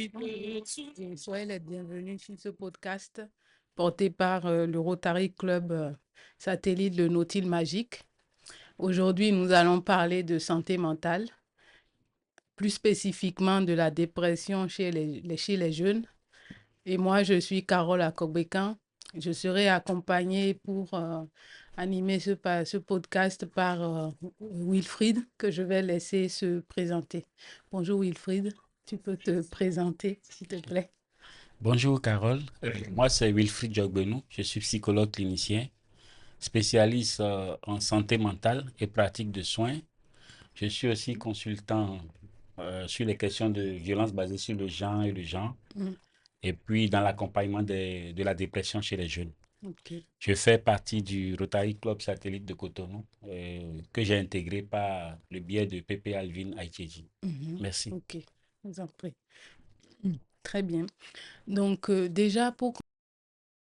Et soyez les bienvenus sur ce podcast porté par le Rotary Club satellite de Nautile Magique. Aujourd'hui, nous allons parler de santé mentale, plus spécifiquement de la dépression chez les jeunes. Et moi, je suis Carole Akobékan. Je serai accompagnée pour animer ce podcast par Wilfried, que je vais laisser se présenter. Bonjour Wilfried, tu peux te présenter, s'il te plaît. Bonjour Carole. Moi c'est Wilfried Jogbenou, je suis psychologue clinicien, spécialiste en santé mentale et pratique de soins. Je suis aussi consultant sur les questions de violence basées sur le genre et le genre, Mm, et puis dans l'accompagnement de la dépression chez les jeunes. ok. Je fais partie du Rotary Club satellite de Cotonou, que j'ai intégré par le biais de Pepe Alvin Aïtieji. Mhm, Merci. ok, vous en prie. Mm, très bien. Donc, déjà, pour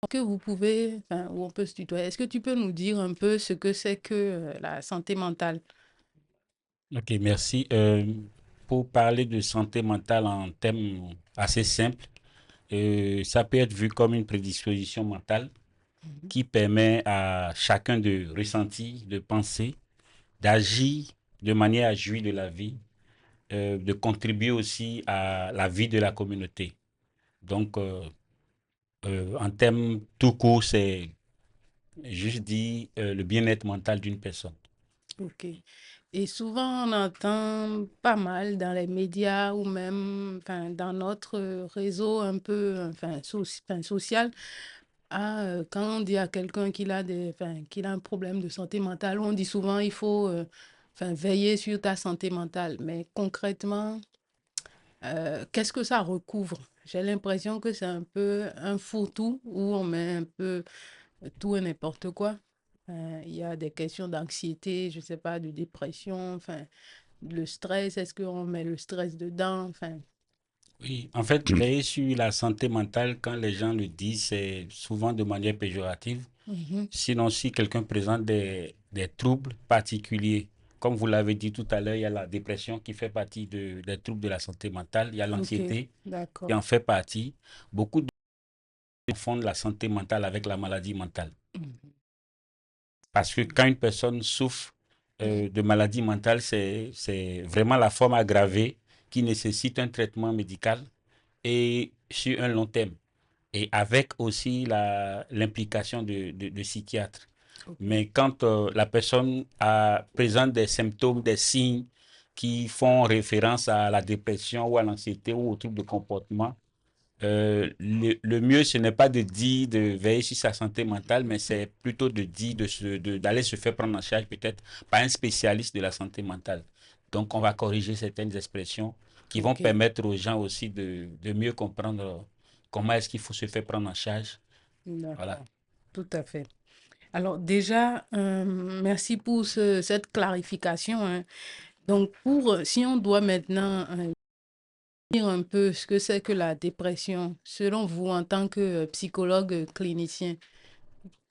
que vous pouvez, enfin, ou on peut se tutoyer, est-ce que tu peux nous dire un peu ce que c'est que la santé mentale? Ok, merci. Pour parler de santé mentale en termes assez simples, ça peut être vu comme une prédisposition mentale Mhm, qui permet à chacun de ressentir, de penser, d'agir de manière à jouir de la vie, de contribuer aussi à la vie de la communauté. Donc, en termes tout court, c'est juste dit le bien-être mental d'une personne. ok. Et souvent, on entend pas mal dans les médias ou même enfin, dans notre réseau un peu enfin, social, quand on dit à quelqu'un qu'il a un problème de santé mentale, on dit souvent il faut enfin, veiller sur ta santé mentale. Mais concrètement, qu'est-ce que ça recouvre? J'ai l'impression que c'est un peu un fourre-tout où on met un peu tout et n'importe quoi. Il y a des questions d'anxiété, je ne sais pas, de dépression, enfin, le stress, est-ce qu'on met le stress dedans? Enfin, Oui, en fait, veiller sur la santé mentale, quand les gens le disent, c'est souvent de manière péjorative. mhm, Sinon, si quelqu'un présente des troubles particuliers, comme vous l'avez dit tout à l'heure, il y a la dépression qui fait partie des troubles de la santé mentale, il y a ok, l'anxiété qui d'accord. en fait partie. Beaucoup de gens confondent la santé mentale avec la maladie mentale. Mhm, Parce que quand une personne souffre de maladie mentale, c'est vraiment la forme aggravée qui nécessite un traitement médical et sur un long terme. Et avec aussi l'implication de psychiatres. ok, Mais quand la personne présente des symptômes, des signes qui font référence à la dépression ou à l'anxiété ou au trouble de comportement, le mieux, ce n'est pas de dire de veiller sur sa santé mentale, mais c'est plutôt de dire d'aller se faire prendre en charge peut-être par un spécialiste de la santé mentale. Donc, on va corriger certaines expressions qui vont ok, permettre aux gens aussi de mieux comprendre comment est-ce qu'il faut se faire prendre en charge. Voilà. d'accord, tout à fait. Alors déjà, merci pour cette clarification, hein. Donc, si on doit maintenant dire un peu ce que c'est que la dépression, selon vous, en tant que psychologue clinicien,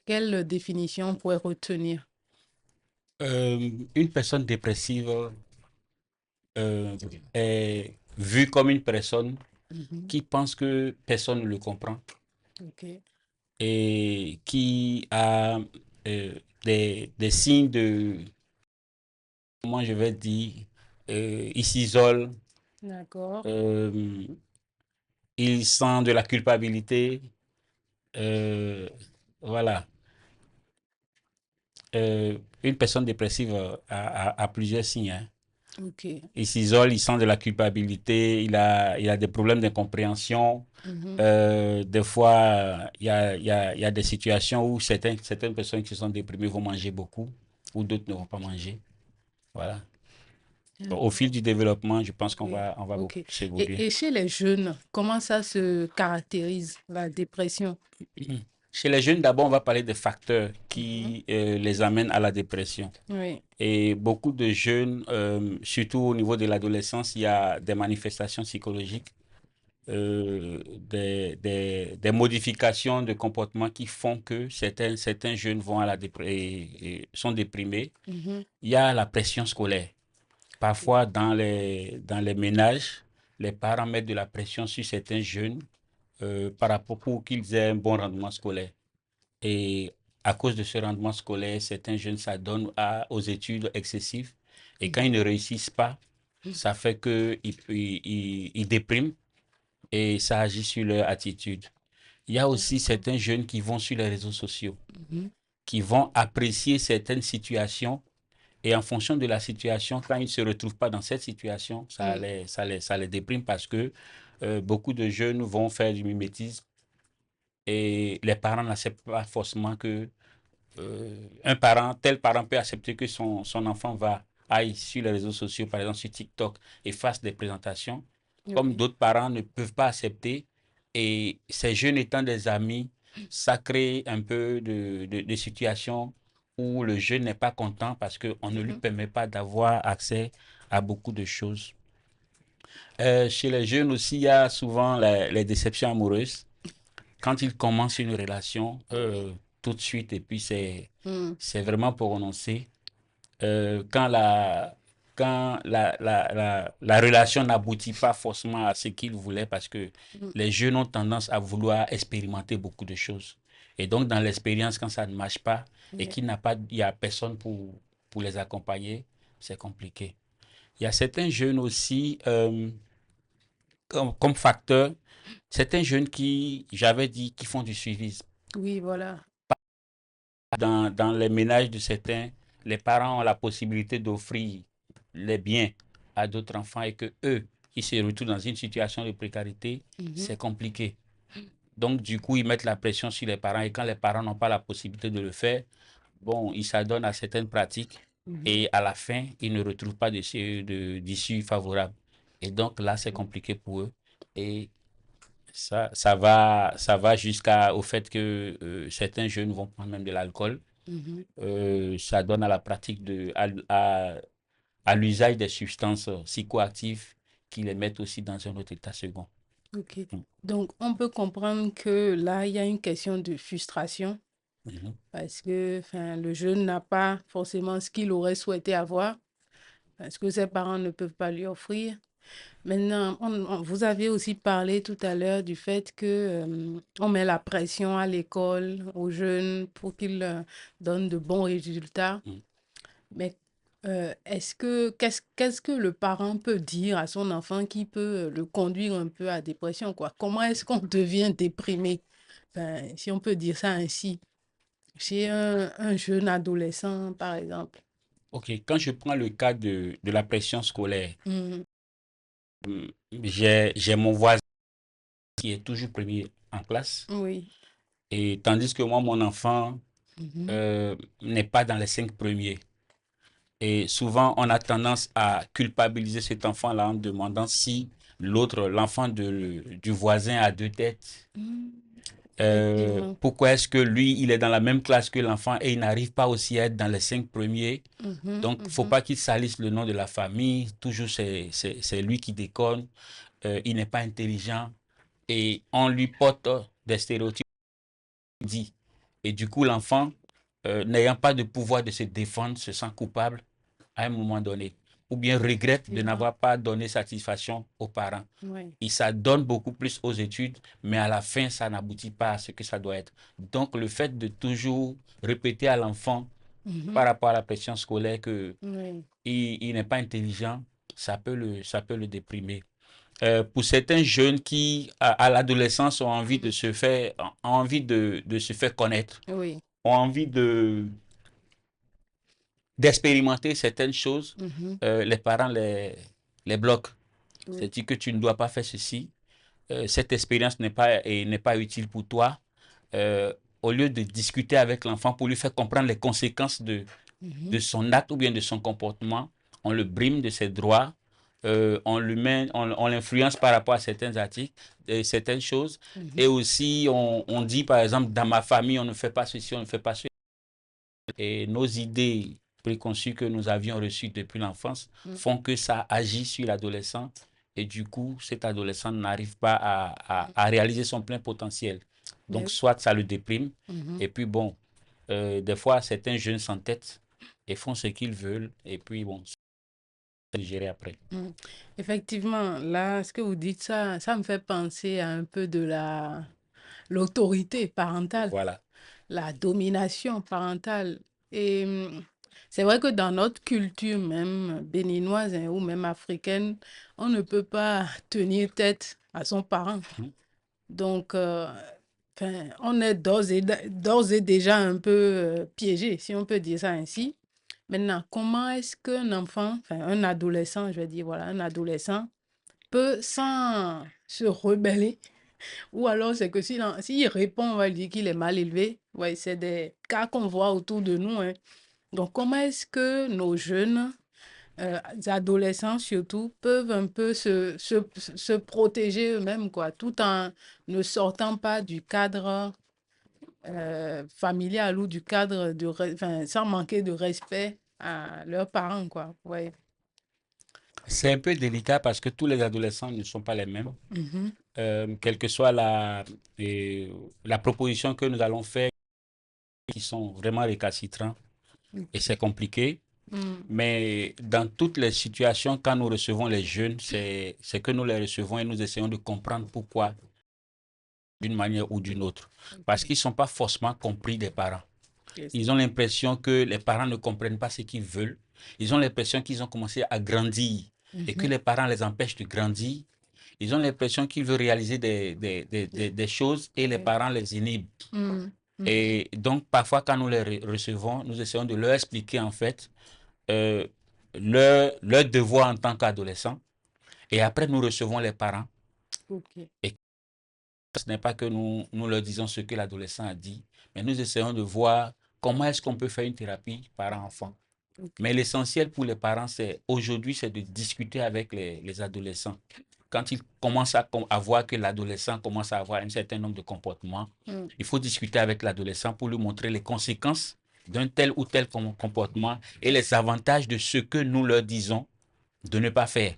quelle définition on pourrait retenir? Une personne dépressive euh, est vue comme une personne Mhm, qui pense que personne ne le comprend ok, et qui a des signes comment je vais dire, il s'isole, d'accord. euh, il sent de la culpabilité, euh, voilà. Une personne dépressive a plusieurs signes, hein. Ok. Il s'isole, il sent de la culpabilité, il a des problèmes d'incompréhension. Mhm. Des fois, il y a des situations où certaines personnes qui sont déprimées vont manger beaucoup, ou d'autres ne vont pas manger. Voilà. Bon, au fil D'accord. du développement, je pense Ok. on va beaucoup Ok. plus évoluer. Et chez les jeunes, comment ça se caractérise, la dépression? Chez les jeunes, d'abord, on va parler des facteurs Mhm. qui les amènent à la dépression. Oui. Et beaucoup de jeunes, surtout au niveau de l'adolescence, il y a des manifestations psychologiques, des modifications de comportement qui font que certains jeunes vont à et sont déprimés. Mhm. Il y a la pression scolaire. Parfois, dans les ménages, les parents mettent de la pression sur certains jeunes par rapport pour qu'ils aient un bon rendement scolaire. Et à cause de ce rendement scolaire, certains jeunes s'adonnent aux études excessives. Et quand ils ne réussissent pas, ça fait qu'ils dépriment et ça agit sur leur attitude. Il y a aussi D'accord. certains jeunes qui vont sur les réseaux sociaux, Mhm. qui vont apprécier certaines situations et en fonction de la situation, quand ils ne se retrouvent pas dans cette situation, Mm. ça les déprime parce que beaucoup de jeunes vont faire du mimétisme et les parents n'acceptent pas forcément que tel parent peut accepter que son enfant aille sur les réseaux sociaux, par exemple sur TikTok, et fasse des présentations, comme Oui. d'autres parents ne peuvent pas accepter. Et ces jeunes étant des amis, ça crée un peu de situations où le jeune n'est pas content parce qu'on ne lui Mhm. permet pas d'avoir accès à beaucoup de choses. Chez les jeunes aussi, il y a souvent les déceptions amoureuses quand ils commencent une relation tout de suite et puis Mm. c'est vraiment prononcé. Quand la relation n'aboutit pas forcément à ce qu'ils voulaient parce que Mm. les jeunes ont tendance à vouloir expérimenter beaucoup de choses. Et donc, dans l'expérience, quand ça ne marche pas et Yeah. il y a personne pour les accompagner, c'est compliqué. Il y a certains jeunes aussi, comme facteur, certains jeunes qui, j'avais dit, qui font du suivisme. Oui, voilà. Dans les ménages de certains, les parents ont la possibilité d'offrir les biens à d'autres enfants et que eux, ils se retrouvent dans une situation de précarité, Mhm. c'est compliqué. Donc, du coup, ils mettent la pression sur les parents et quand les parents n'ont pas la possibilité de le faire, bon, ils s'adonnent à certaines pratiques Mhm. et à la fin, ils ne retrouvent pas d'issue favorable. Et donc là, c'est compliqué pour eux. Et ça va jusqu'au fait que certains jeunes vont prendre même de l'alcool. Mhm. Ça donne à la pratique à l'usage des substances psychoactives qui les mettent aussi dans un autre état second. Ok. Mm. Donc, on peut comprendre que là, il y a une question de frustration Mhm. parce que, enfin, le jeune n'a pas forcément ce qu'il aurait souhaité avoir parce que ses parents ne peuvent pas lui offrir. Maintenant, vous avez aussi parlé tout à l'heure du fait que on met la pression à l'école aux jeunes pour qu'ils donnent de bons résultats. Mm. Mais qu'est-ce que le parent peut dire à son enfant qui peut le conduire un peu à dépression, quoi? Comment est-ce qu'on devient déprimé? Enfin, si on peut dire ça ainsi, chez un jeune adolescent, par exemple. Ok, quand je prends le cas de la pression scolaire, Mhm. j'ai mon voisin qui est toujours premier en classe, Oui. et tandis que moi, mon enfant Mhm. n'est pas dans les 5 premiers. Et souvent, on a tendance à culpabiliser cet enfant-là en demandant si l'enfant du voisin a deux têtes. Mhm. Effectivement. Pourquoi est-ce que lui, il est dans la même classe que l'enfant et il n'arrive pas aussi à être dans les 5 premiers? Mhm. Donc, il ne faut Mhm. pas qu'il salisse le nom de la famille. Toujours, c'est lui qui déconne. Il n'est pas intelligent. Et on lui porte des stéréotypes dit. Et du coup, l'enfant, n'ayant pas de pouvoir de se défendre, se sent coupable à un moment donné. Ou bien regrette de Effectivement. n'avoir pas donné satisfaction aux parents. Oui. Il s'adonne beaucoup plus aux études, mais à la fin, ça n'aboutit pas à ce que ça doit être. Donc, le fait de toujours répéter à l'enfant Mhm. par rapport à la pression scolaire que Oui. il n'est pas intelligent, ça peut le déprimer. Pour certains jeunes qui, à l'adolescence, ont envie de Mhm. se faire, ont envie de se faire connaître, Oui. ont envie d'expérimenter certaines choses, Mhm. les parents les bloquent. Oui. C'est-à-dire que tu ne dois pas faire ceci, cette expérience n'est pas utile pour toi. Euh, Au lieu de discuter avec l'enfant pour lui faire comprendre les conséquences Mhm. de son acte ou bien de son comportement, on le brime de ses droits, on l'influence par rapport à certains articles, certaines choses, et Mhm. aussi on dit par exemple dans ma famille on ne fait pas ceci, on ne fait pas cela. Et nos idées préconçues que nous avions reçues depuis l'enfance Mhm. font que ça agit sur l'adolescent et du coup cet adolescent n'arrive pas à réaliser son plein potentiel. Donc Mais, soit ça le déprime mhm. et puis bon, des fois certains jeunes s'entêtent et font ce qu'ils veulent et puis bon, digérer après. Mm. Effectivement, là, ce que vous dites, ça me fait penser à un peu de l'autorité parentale, Voilà. la domination parentale. Et c'est vrai que dans notre culture même béninoise hein, ou même africaine, on ne peut pas tenir tête à son parent. Mhm. Donc, enfin, on est d'ores et déjà un peu piégé, si on peut dire ça ainsi. Maintenant, comment est-ce qu'un enfant, enfin un adolescent, je vais dire, voilà, un adolescent peut sans se rebeller, ou alors c'est que s'il répond, on va dire qu'il est mal élevé. Ouais, c'est des cas qu'on voit autour de nous, hein. Donc, comment est-ce que nos jeunes adolescents surtout peuvent un peu se protéger eux-mêmes, quoi, tout en ne sortant pas du cadre familial ou du cadre enfin, sans manquer de respect à leurs parents, quoi. Ouais. C'est un peu délicat parce que tous les adolescents ne sont pas les mêmes. Mhm. Quelle que soit la proposition que nous allons faire, qui sont vraiment récalcitrants, et Ok. c'est compliqué. Mm. Mais dans toutes les situations, quand nous recevons les jeunes, c'est que nous les recevons et nous essayons de comprendre pourquoi, d'une manière ou d'une autre. Parce Ok. qu'ils ne sont pas forcément compris des parents. Yes. Ils ont l'impression que les parents ne comprennent pas ce qu'ils veulent. Ils ont l'impression qu'ils ont commencé à grandir et que Mhm. les parents les empêchent de grandir. Ils ont l'impression qu'ils veulent réaliser des choses et les Ouais. parents les inhibent. Mm. Mhm. Et donc, parfois, quand nous les recevons, nous essayons de leur expliquer en fait euh, leur devoir en tant qu'adolescent. Et après, nous recevons les parents. Ok. Et ce n'est pas que nous leur disons ce que l'adolescent a dit, mais nous essayons de voir comment est-ce qu'on peut faire une thérapie parent-enfant. Ok. Mais l'essentiel pour les parents, c'est aujourd'hui, c'est de discuter avec les adolescents. Quand ils commencent à voir que l'adolescent commence à avoir un certain nombre de comportements, Mm. il faut discuter avec l'adolescent pour lui montrer les conséquences d'un tel ou tel comportement et les avantages de ce que nous leur disons de ne pas faire.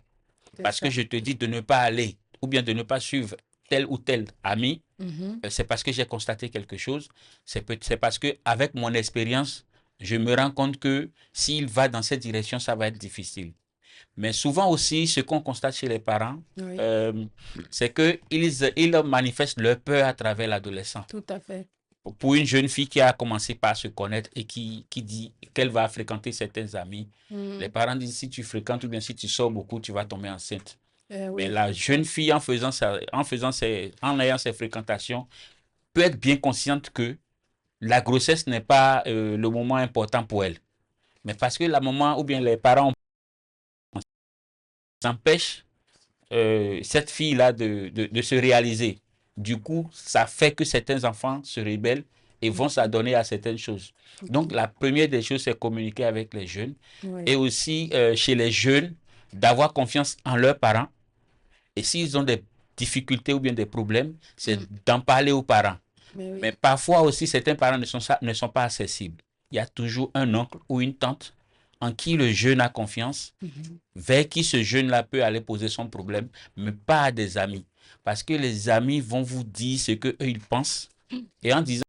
C'est Parce que ça. je te dis de ne pas aller ou bien de ne pas suivre tel ou tel ami, Mhm. c'est parce que j'ai constaté quelque chose. C'est parce que avec mon expérience, je me rends compte que s'il va dans cette direction, ça va être difficile. Mais souvent aussi, ce qu'on constate chez les parents, Oui, euh, c'est qu'ils manifestent leur peur à travers l'adolescent. tout à fait. Pour une jeune fille qui a commencé par se connaître et qui dit qu'elle va fréquenter certains amis, les Mm. parents disent si tu fréquentes ou bien si tu sors beaucoup, tu vas tomber enceinte. Mais Oui, la c'est ça. jeune fille, en ayant ses fréquentations, peut être bien consciente que la grossesse n'est pas le moment important pour elle. Mais parce que la maman ou bien les parents empêchent cette fille-là de se réaliser. Du coup, ça fait que certains enfants se rebellent et vont Mhm. s'adonner à certaines choses. Donc, Ok. la première des choses, c'est communiquer avec les jeunes et Oui. aussi chez les jeunes, d'avoir confiance en leurs parents. Et s'ils ont des difficultés ou bien des problèmes, c'est Mm. d'en parler aux parents. Mais Mais oui. parfois aussi, certains parents ne sont pas accessibles. Il y a toujours un oncle ou une tante en qui le jeune a confiance, Mhm. vers qui ce jeune-là peut aller poser son problème, mais pas à des amis. Parce que les amis vont vous dire ce qu'eux, ils pensent. Et en disant,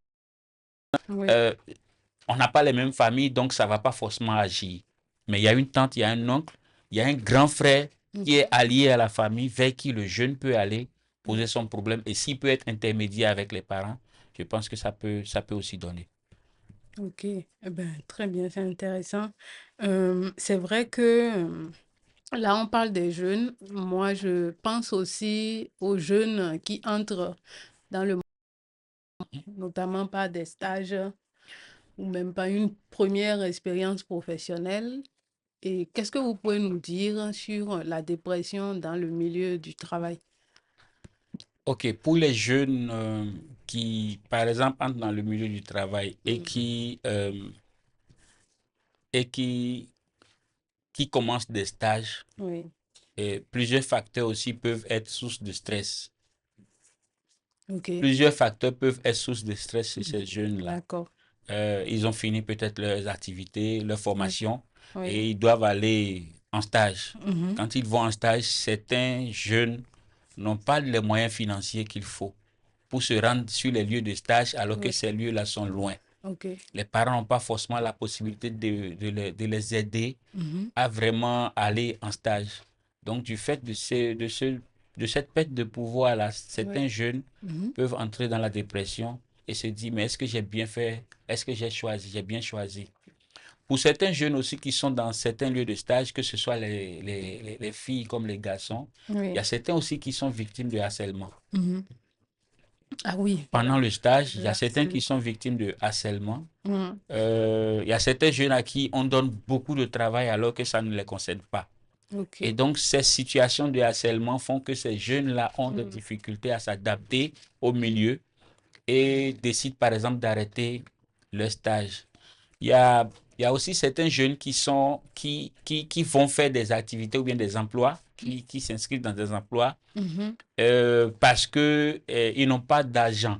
Oui. euh, on n'a pas les mêmes familles, donc ça ne va pas forcément agir. Mais il y a une tante, il y a un oncle, il y a un grand frère qui est Mhm. allié à la famille, vers qui le jeune peut aller poser son problème. Et s'il peut être intermédiaire avec les parents, je pense que ça peut aussi donner. Ok. Eh ben, très bien, c'est intéressant. C'est vrai que là, on parle des jeunes. Moi, je pense aussi aux jeunes qui entrent dans le monde, notamment par des stages ou même pas une première expérience professionnelle. Et qu'est-ce que vous pouvez nous dire sur la dépression dans le milieu du travail? Ok, pour les jeunes qui, par exemple, entrent dans le milieu du travail Mm. et qui commencent des stages, Oui, plusieurs facteurs aussi peuvent être source de stress. ok. Plusieurs facteurs peuvent être source de stress chez Mhm. ces jeunes-là. D'accord. Ils ont fini peut-être leurs activités, leur Oui, formation, oui. et ils doivent aller en stage. Mhm. Quand ils vont en stage, certains jeunes n'ont pas les moyens financiers qu'il faut pour se rendre sur les lieux de stage alors que Oui, ces lieux-là sont loin. OK. Les parents n'ont pas forcément la possibilité de les aider Mhm. à vraiment aller en stage. Donc, du fait de cette perte de pouvoir-là, Ouais. certains jeunes Mhm. peuvent entrer dans la dépression et se dire, mais est-ce que j'ai bien fait? Est-ce que j'ai bien choisi? Pour certains jeunes aussi qui sont dans certains lieux de stage, que ce soit les filles comme les garçons, il y Oui. a certains aussi qui sont victimes de harcèlement. Mhm. Ah oui, Pendant le stage, il y a là, certains qui sont victimes de harcèlement. Mhm. Il y a certains jeunes à qui on donne beaucoup de travail alors que ça ne les concerne pas. Et OK. donc, ces situations de harcèlement font que ces jeunes-là ont des Mhm. difficultés à s'adapter au milieu et décident par exemple d'arrêter leur stage. Il y a, il y a aussi certains jeunes qui vont faire des activités ou bien des emplois, qui s'inscrivent dans des emplois Mhm. parce que ils n'ont pas d'argent,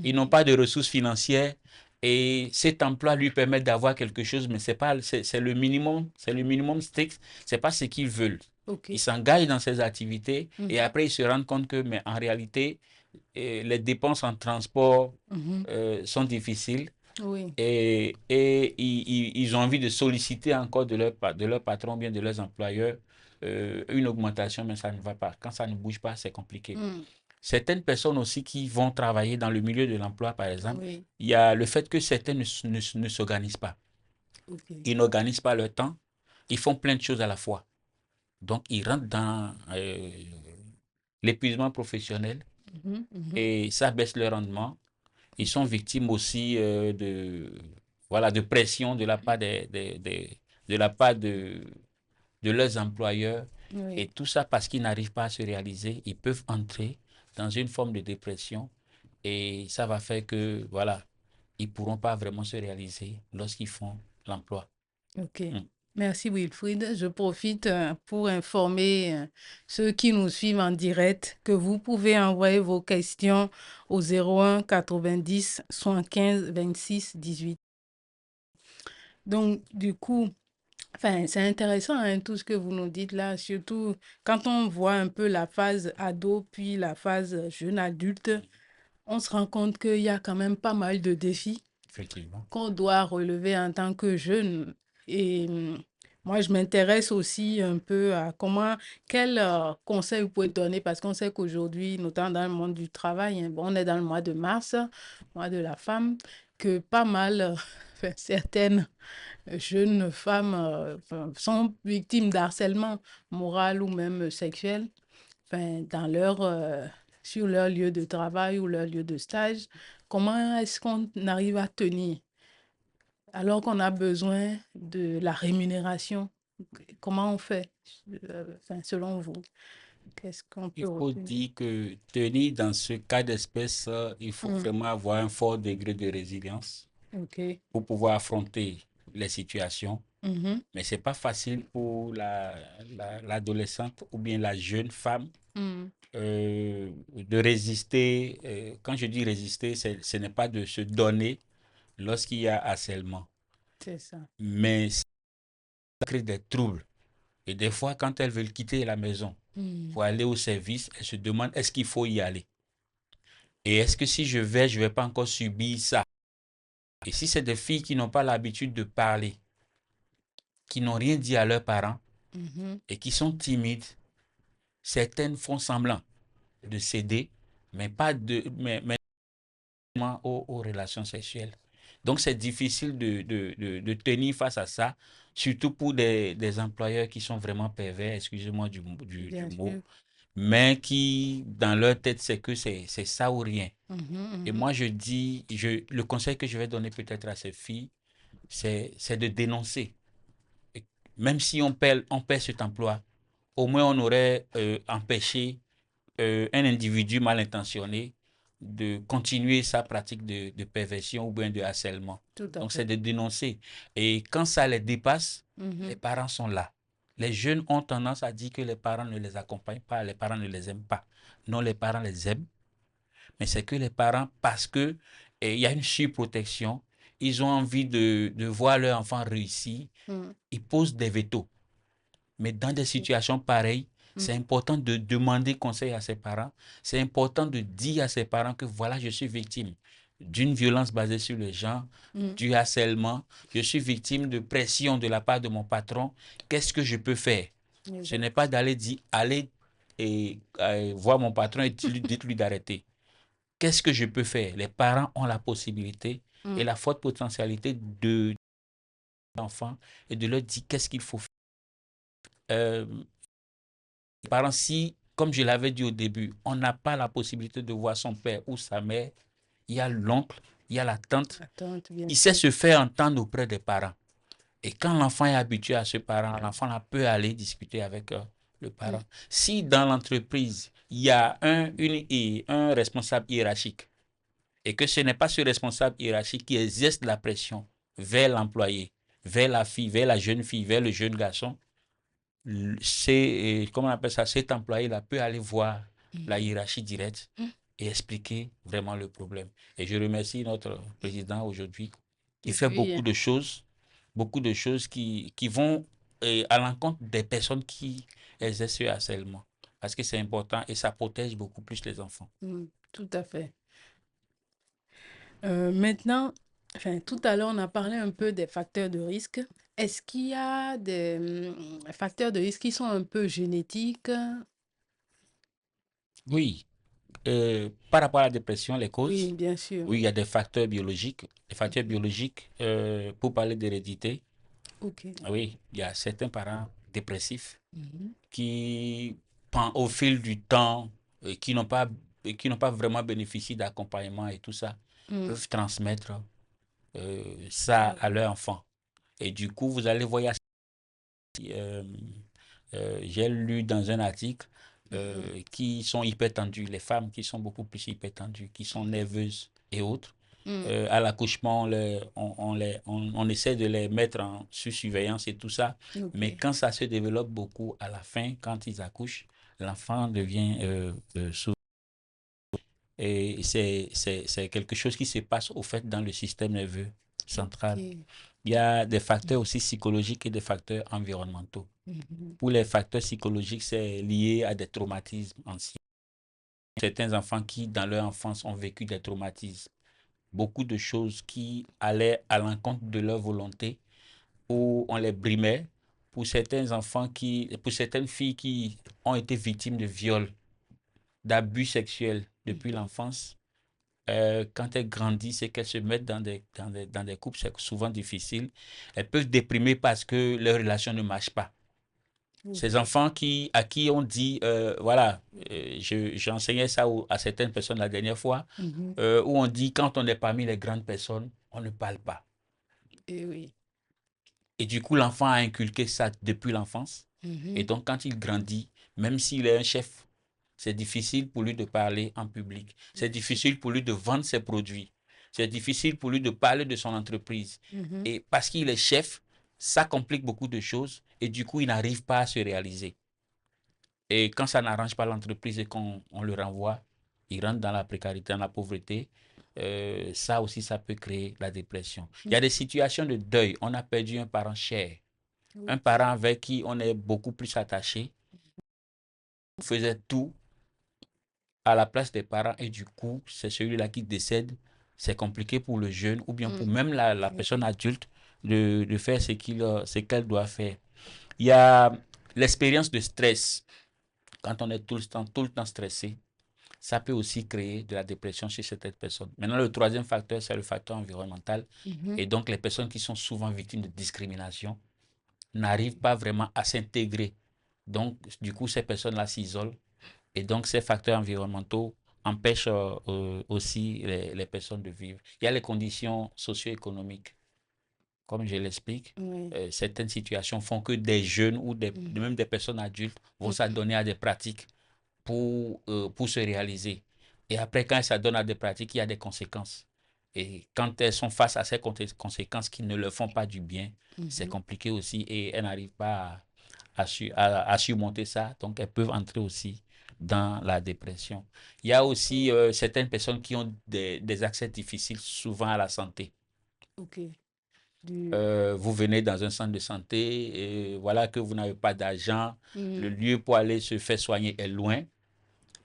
ils n'ont Mhm. pas de ressources financières et cet emploi lui permet d'avoir quelque chose, mais c'est le minimum strict, c'est pas ce qu'ils veulent. Ils OK. s'engagent dans ces activités et Mhm. après ils se rendent compte que, mais en réalité, les dépenses en transport Mhm. sont difficiles Oui. et ils ont envie de solliciter encore de leur patron, bien de leurs employeurs, une augmentation, mais ça ne va pas. Quand ça ne bouge pas, c'est compliqué. Mhm. Certaines personnes aussi qui vont travailler dans le milieu de l'emploi, par exemple, Oui. il y a le fait que certains ne s'organisent pas. OK. Ils n'organisent pas leur temps. Ils font plein de choses à la fois. Donc, ils rentrent dans l'épuisement professionnel Mhm. Mhm. et ça baisse leur rendement. Ils sont OK. victimes aussi voilà, de pression de la part de la part de leurs employeurs. Et Oui. tout ça parce qu'ils n'arrivent pas à se réaliser. Ils peuvent entrer dans une forme de dépression et ça va faire que, voilà, ils ne pourront pas vraiment se réaliser lorsqu'ils font l'emploi. OK. Mm. Merci Wilfried. Je profite pour informer ceux qui nous suivent en direct que vous pouvez envoyer vos questions au 01 90 75 26 18. Donc, du coup, enfin, c'est intéressant hein, tout ce que vous nous dites là, surtout quand on voit un peu la phase ado puis la phase jeune adulte, on se rend compte qu'il y a quand même pas mal de défis Effectivement. qu'on doit relever en tant que jeune. Et moi, je m'intéresse aussi un peu à quel conseil vous pouvez donner, parce qu'on sait qu'aujourd'hui, notamment dans le monde du travail, hein, bon, on est dans le mois de mars, mois de la femme, que pas mal, enfin, certaines jeunes femmes enfin, sont victimes d'harcèlement moral ou même sexuel, enfin, sur leur lieu de travail ou leur lieu de stage. Comment est-ce qu'on arrive à tenir alors qu'on a besoin de la rémunération? Comment on fait, enfin, selon vous? Qu'est-ce qu'on Il peut faut retenir? dire que tenir dans ce cas d'espèce, il faut Hmm. vraiment avoir un fort degré de résilience OK. pour pouvoir affronter les situations. Mhm. Mais ce n'est pas facile pour l'adolescente ou bien la jeune femme Hmm. de résister. Quand je dis résister, ce n'est pas de se donner lorsqu'il y a harcèlement. C'est ça. Mais ça crée des troubles. Et des fois, quand elles veulent quitter la maison Hmm. pour aller au service, elles se demandent est-ce qu'il faut y aller? Et est-ce que si je vais pas encore subir ça? Et si c'est des filles qui n'ont pas l'habitude de parler, qui n'ont rien dit à leurs parents Mhm. et qui sont timides, certaines font semblant de céder, mais aux relations sexuelles. Donc, c'est difficile de tenir face à ça, surtout pour des employeurs qui sont vraiment pervers, excusez-moi du Bien mot, sûr. mais qui, dans leur tête, c'est que c'est ça ou rien. Mhm. Et Mhm. moi, je dis, le conseil que je vais donner peut-être à ces filles, c'est de dénoncer. Même si on perd cet emploi, au moins on aurait empêché un individu mal intentionné de continuer sa pratique de perversion ou bien de harcèlement. Tout à Donc, c'est fait. de dénoncer. Et quand ça les dépasse, les Mhm. parents sont là. Les jeunes ont tendance à dire que les parents ne les accompagnent pas, les parents ne les aiment pas. Non, les parents les aiment, mais c'est que les parents, parce que il y a une surprotection, ils ont envie de voir leur enfant réussir, Mhm. ils posent des veto. Mais dans Bien des sûr. situations pareilles, c'est Mhm. important de demander conseil à ses parents. C'est important de dire à ses parents que voilà, je suis victime. d'une violence basée sur le genre, mm, du harcèlement, je suis victime de pression de la part de mon patron, qu'est-ce que je peux faire? Ce n'est pas exact. d'aller dire, aller voir mon patron et dites-lui d'arrêter. Qu'est-ce que je peux faire? Les parents ont la possibilité et Mm, la forte potentialité de l'enfant et de leur dire qu'est-ce qu'il faut faire. Euh, les parents, si, comme je l'avais dit au début, on n'a pas la possibilité de voir son père ou sa mère, il y a l'oncle, il y a la tante attente, bien qui sait sûr. se faire entendre auprès des parents. Et quand l'enfant est habitué à ce parent, l'enfant peut aller discuter avec le Mm, parent. Si dans l'entreprise, il y a un responsable hiérarchique et que ce n'est pas ce responsable hiérarchique qui exerce la pression vers l'employé, vers la fille, vers la jeune fille, vers le jeune garçon, comment on appelle ça, cet employé-là peut aller voir la mhm, hiérarchie directe mm. et expliquer vraiment le problème. Et je remercie notre président aujourd'hui qui fait Oui, beaucoup de choses qui vont à l'encontre des personnes qui exercent ce harcèlement. Parce que c'est important et ça protège beaucoup plus les enfants. tout à fait. Maintenant, enfin, tout à l'heure, on a parlé un peu des facteurs de risque. Est-ce qu'il y a des facteurs de risque qui sont un peu génétiques? Oui, par rapport à la dépression, les Oui, causes, bien sûr. oui, il y a des facteurs biologiques. Les facteurs Mhm. biologiques, pour parler d'hérédité, Ok. oui, il y a certains parents dépressifs Mhm. qui, au fil du temps, qui n'ont pas vraiment bénéficié d'accompagnement et tout ça, Mm. peuvent transmettre ça Ah à oui. leur enfant. Et du coup, vous allez voir, euh, j'ai lu dans un article Mhm. qui sont hyper tendues, les femmes qui sont beaucoup plus hyper tendues, qui sont nerveuses et autres. Mm. À l'accouchement, on essaie de les mettre sous surveillance et tout ça. Mais Ok. quand ça se développe beaucoup à la fin, quand ils accouchent, l'enfant devient sourd. Et c'est quelque chose qui se passe au fait dans le système nerveux central. Ok. Il y a des facteurs aussi psychologiques et des facteurs environnementaux. Mhm. Pour les facteurs psychologiques, c'est lié à des traumatismes anciens. Certains enfants qui, dans leur enfance, ont vécu des traumatismes, beaucoup de choses qui allaient à l'encontre de leur volonté, où on les brimait. Pour certaines filles qui ont été victimes de viols, d'abus sexuels depuis Mhm. l'enfance, quand elles grandissent et qu'elles se mettent dans des couples, c'est souvent difficile. Elles peuvent déprimer parce que leur relation ne marche pas. Ces Ok. enfants à qui on dit, voilà, j'enseignais ça à certaines personnes la dernière fois, Mhm. où on dit quand on est parmi les grandes personnes, on ne parle pas. Et oui. Et du coup, l'enfant a inculqué ça depuis l'enfance. Et Mhm. donc, quand il grandit, même s'il est un chef, c'est difficile pour lui de parler en public. C'est Bien sûr. difficile pour lui de vendre ses produits. C'est difficile pour lui de parler de son entreprise. Mhm. Et parce qu'il est chef, ça complique beaucoup de choses. Et du coup, il n'arrive pas à se réaliser. Et quand ça n'arrange pas l'entreprise et qu'on le renvoie, il rentre dans la précarité, dans la pauvreté. Ça aussi, ça peut créer la dépression. Il y a Mm. des situations de deuil. On a perdu un parent cher, un Ok. parent avec qui on est beaucoup plus attaché. On faisait tout à la place des parents et du coup, c'est celui-là qui décède. C'est compliqué pour le jeune ou bien pour Mm. même la Et personne oui. adulte de faire ce qu'elle doit faire. Il y a l'expérience de stress. Quand on est tout le temps stressé, ça peut aussi créer de la dépression chez certaines personnes. Maintenant, le troisième facteur, c'est le facteur environnemental. Mhm. Et donc, les personnes qui sont souvent victimes de discrimination n'arrivent pas vraiment à s'intégrer. Donc, du coup, ces personnes-là s'isolent. Et donc, ces facteurs environnementaux empêchent aussi les personnes de vivre. Il y a les conditions socio-économiques, comme je l'explique. Oui. Certaines situations font que des jeunes ou Mm. même des personnes adultes vont Mm. s'adonner à des pratiques pour se réaliser. Et après, quand elles s'adonnent à des pratiques, il y a des conséquences. Et quand elles sont face à ces conséquences qui ne leur font pas du bien, c'est Mhm. compliqué aussi et elles n'arrivent pas à surmonter ça. Donc, elles peuvent entrer aussi dans la dépression. Il y a aussi certaines personnes qui ont des accès difficiles souvent à la santé. Ok. Du... Vous venez dans un centre de santé et voilà que vous n'avez pas d'argent, le Mm. lieu pour aller se faire soigner est loin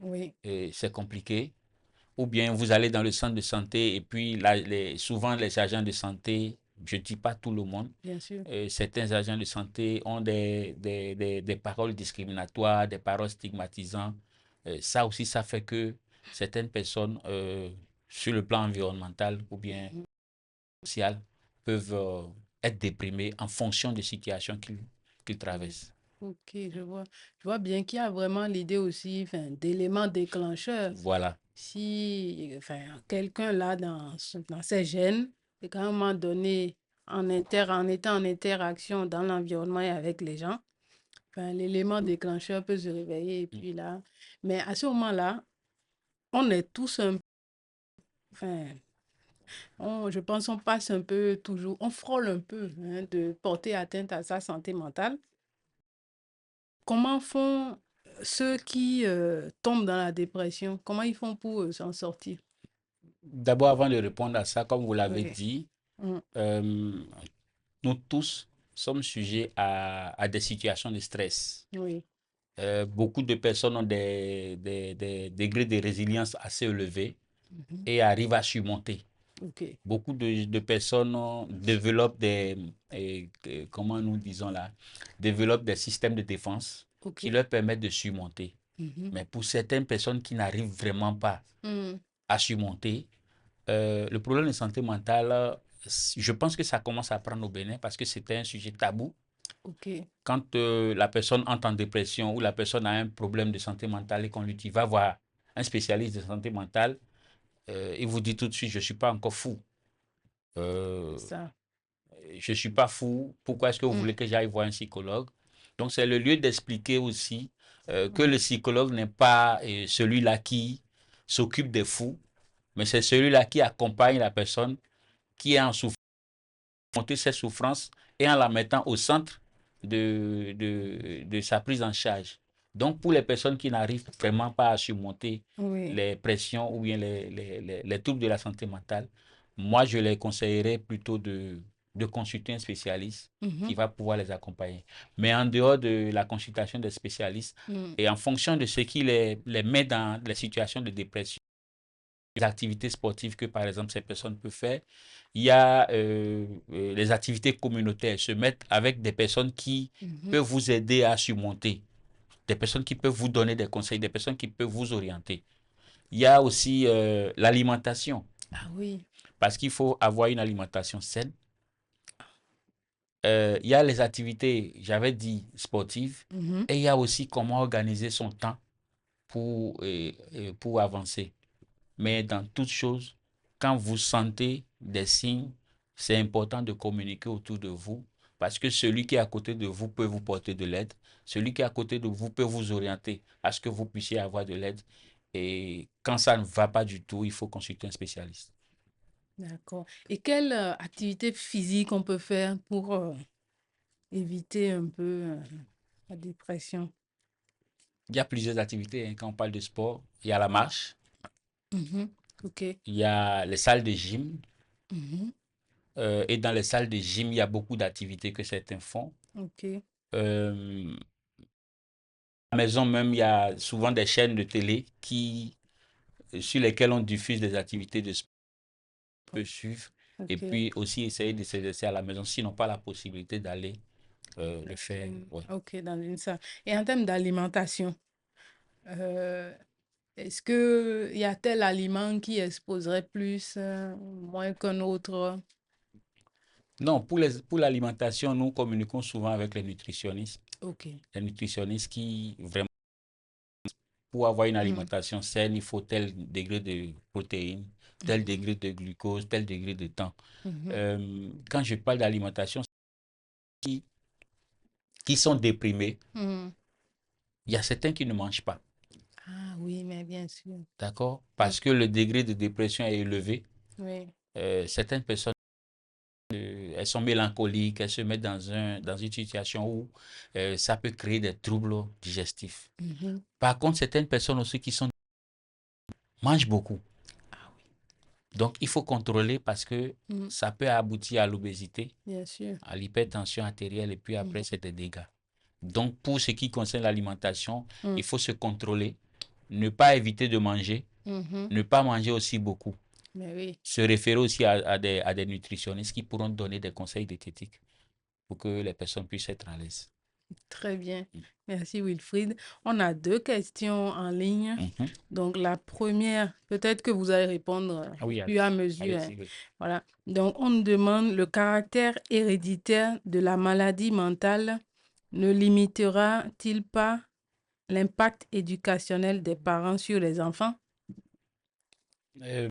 Oui. et c'est compliqué. ou bien vous allez dans le centre de santé et puis souvent les agents de santé, je ne dis pas tout le monde, bien sûr. certains agents de santé ont des paroles discriminatoires, des paroles stigmatisantes. Ça aussi, ça fait que certaines personnes, sur le plan environnemental ou bien Mhm. social, peuvent être déprimées en fonction des situations qu'ils Oui. traversent. Ok, je vois. Je vois bien qu'il y a vraiment l'idée aussi, enfin, d'éléments déclencheurs. Voilà, Si, enfin, quelqu'un là, dans ses gènes, et qu'à un moment donné, en étant en interaction dans l'environnement et avec les gens, enfin, l'élément déclencheur peut se réveiller et puis là, mais à ce moment-là, on est tous un, enfin, je pense on passe un peu toujours, on frôle un peu hein, de porter atteinte à sa santé mentale. Comment font ceux qui tombent dans la dépression? Comment ils font pour s'en sortir? d'abord, avant de répondre à ça, comme vous l'avez Oui. dit, Mm. euh, nous tous sommes sujets à des situations de stress. Oui. Beaucoup de personnes ont des degrés de résilience assez élevés Mhm. et arrivent à surmonter. Ok. Beaucoup de personnes développent comment nous disons là, développent des systèmes de défense Ok. qui leur permettent de surmonter. Mhm. Mais pour certaines personnes qui n'arrivent vraiment pas Mm. à surmonter, le problème de santé mentale, je pense que ça commence à prendre au Bénin parce que c'était un sujet tabou. Ok. Quand la personne entre en dépression ou la personne a un problème de santé mentale et qu'on lui dit va voir un spécialiste de santé mentale, il vous dit tout de suite je ne suis pas encore fou. Euh, Ça. je ne suis pas fou. Pourquoi est-ce que vous Mm. voulez que j'aille voir un psychologue? Donc c'est le lieu d'expliquer aussi que le Mm. psychologue n'est pas celui-là qui s'occupe des fous, mais c'est celui-là qui accompagne la personne qui est en souffrance, monter ses souffrances et en la mettant au centre de sa prise en charge. Donc, pour les personnes qui n'arrivent vraiment pas à surmonter Oui. les pressions ou bien les troubles de la santé mentale, moi, je les conseillerais plutôt de consulter un spécialiste qui Mhm. va pouvoir les accompagner. Mais en dehors de la consultation des spécialistes Mm. et en fonction de ce qui les met dans les situations de dépression, les activités sportives que, par exemple, ces personnes peuvent faire. Il y a les activités communautaires, se mettre avec des personnes qui Mhm. peuvent vous aider à surmonter, des personnes qui peuvent vous donner des conseils, des personnes qui peuvent vous orienter. Il y a aussi l'alimentation, Ah oui. parce qu'il faut avoir une alimentation saine. Il y a les activités, j'avais dit, sportives, Mhm. et il y a aussi comment organiser son temps pour avancer. Mais dans toute chose, quand vous sentez des signes, c'est important de communiquer autour de vous parce que celui qui est à côté de vous peut vous porter de l'aide. Celui qui est à côté de vous peut vous orienter à ce que vous puissiez avoir de l'aide. Et quand ça ne va pas du tout, il faut consulter un spécialiste. D'accord. Et quelle activité physique on peut faire pour éviter un peu la dépression? Il y a plusieurs activités hein, quand on parle de sport. Il y a la marche, Mhm. Ok. il y a les salles de gym. Mhm. Et dans les salles de gym, il y a beaucoup d'activités que certains font. Ok. Euh, la maison même, il y a souvent des chaînes de télé sur lesquelles on diffuse des activités de sport qu'on peut suivre et Ok. puis aussi essayer de s'exercer à la maison s'ils n'ont pas la possibilité d'aller le Dans faire. Ouais. Ok, dans une salle. Et en termes d'alimentation, euh, est-ce que y a tel aliment qui exposerait plus, moins qu'un autre? Non, pour l'alimentation, nous communiquons souvent avec les nutritionnistes. Ok. Les nutritionnistes qui, vraiment, pour avoir une Mm. alimentation saine, il faut tel degré de protéines, tel Mhm. degré de glucose, tel degré de temps. Mhm. Quand je parle d'alimentation, qui, qui sont déprimés, Mm. il y a certains qui ne mangent pas. Ah oui, mais bien sûr. D'accord? Mm. Parce que le degré de dépression est élevé. Oui. Certaines personnes, elles sont mélancoliques, elles se mettent dans une situation où ça peut créer des troubles digestifs. Mhm. Par contre, certaines personnes aussi mangent beaucoup. Ah oui. Donc, il faut contrôler parce que Mm. ça peut aboutir à l'obésité, Bien sûr. à l'hypertension artérielle et puis après, Mhm. c'est des dégâts. Donc, pour ce qui concerne l'alimentation, Mm. il faut se contrôler, ne pas éviter de manger, Mhm. Ne pas manger aussi beaucoup. Mais oui, Se référer aussi à des nutritionnistes qui pourront donner des conseils diététiques pour que les personnes puissent être à l'aise. très bien. Mm. Merci Wilfried. On a deux questions en ligne. Mhm. Donc la première, peut-être que vous allez répondre Ah oui, au fur et à mesure, hein. allez-y, oui. Voilà. Donc on nous demande le caractère héréditaire de la maladie mentale ne limitera-t-il pas l'impact éducationnel des parents sur les enfants? Euh,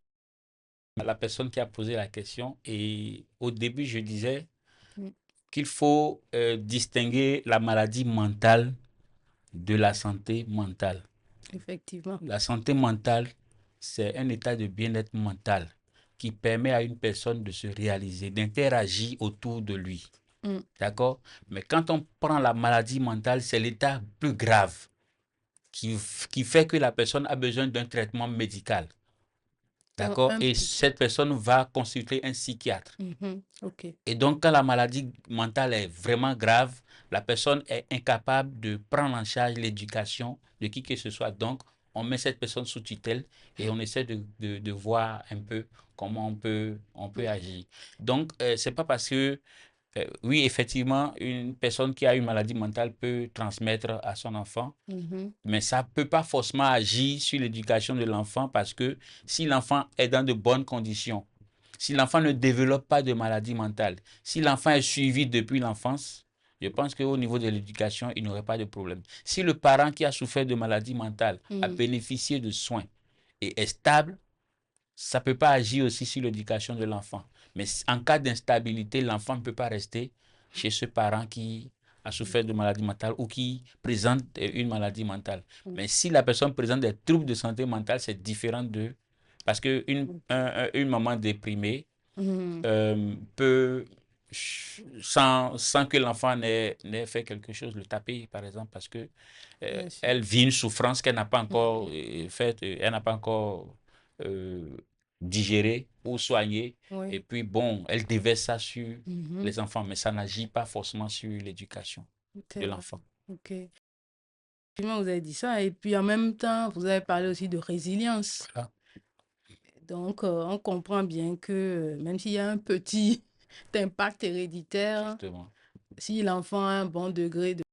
la personne qui a posé la question, et au début, je disais Mm, qu'il faut distinguer la maladie mentale de la santé mentale. effectivement. La santé mentale, c'est un état de bien-être mental qui permet à une personne de se réaliser, d'interagir autour de lui. Mm, D'accord? Mais quand on prend la maladie mentale, c'est l'état plus grave qui, qui fait que la personne a besoin d'un traitement médical. donc, D'accord? Et cette personne va consulter un psychiatre. ok. Et donc, quand la maladie mentale est vraiment grave, la personne est incapable de prendre en charge l'éducation de qui que ce soit. Donc, on met cette personne sous tutelle et on essaie de voir un peu comment on peut Mm, agir. Donc, c'est pas parce que oui, effectivement, une personne qui a une maladie mentale peut transmettre à son enfant, mhm, mais ça ne peut pas forcément agir sur l'éducation de l'enfant parce que si l'enfant est dans de bonnes conditions, si l'enfant ne développe pas de maladie mentale, si l'enfant est suivi depuis l'enfance, je pense qu'au niveau de l'éducation, il n'aurait pas de problème. Si le parent qui a souffert de maladie mentale a mm, bénéficié de soins et est stable, ça ne peut pas agir aussi sur l'éducation de l'enfant. Mais en cas d'instabilité, l'enfant ne peut pas rester chez ce parent qui a souffert de maladie mentale ou qui présente une maladie mentale. mm, Mais si la personne présente des troubles de santé mentale, c'est différent de... Parce qu'une ok. une maman déprimée Mhm, peut, sans que l'enfant n'ait fait quelque chose, le taper, par exemple, parce que bien sûr. elle vit une souffrance qu'elle n'a pas encore Mhm, faite, elle n'a pas encore euh, digérée ou soignée. Et oui. puis, bon, elle déverse ça sur Mhm, les enfants, mais ça n'agit pas forcément sur l'éducation c'est de vrai. l'enfant. Ok. Effectivement, vous avez dit ça. Et puis en même temps, vous avez parlé aussi de résilience. Voilà, Donc, on comprend bien que même s'il y a un petit impact héréditaire, justement, si l'enfant a un bon degré de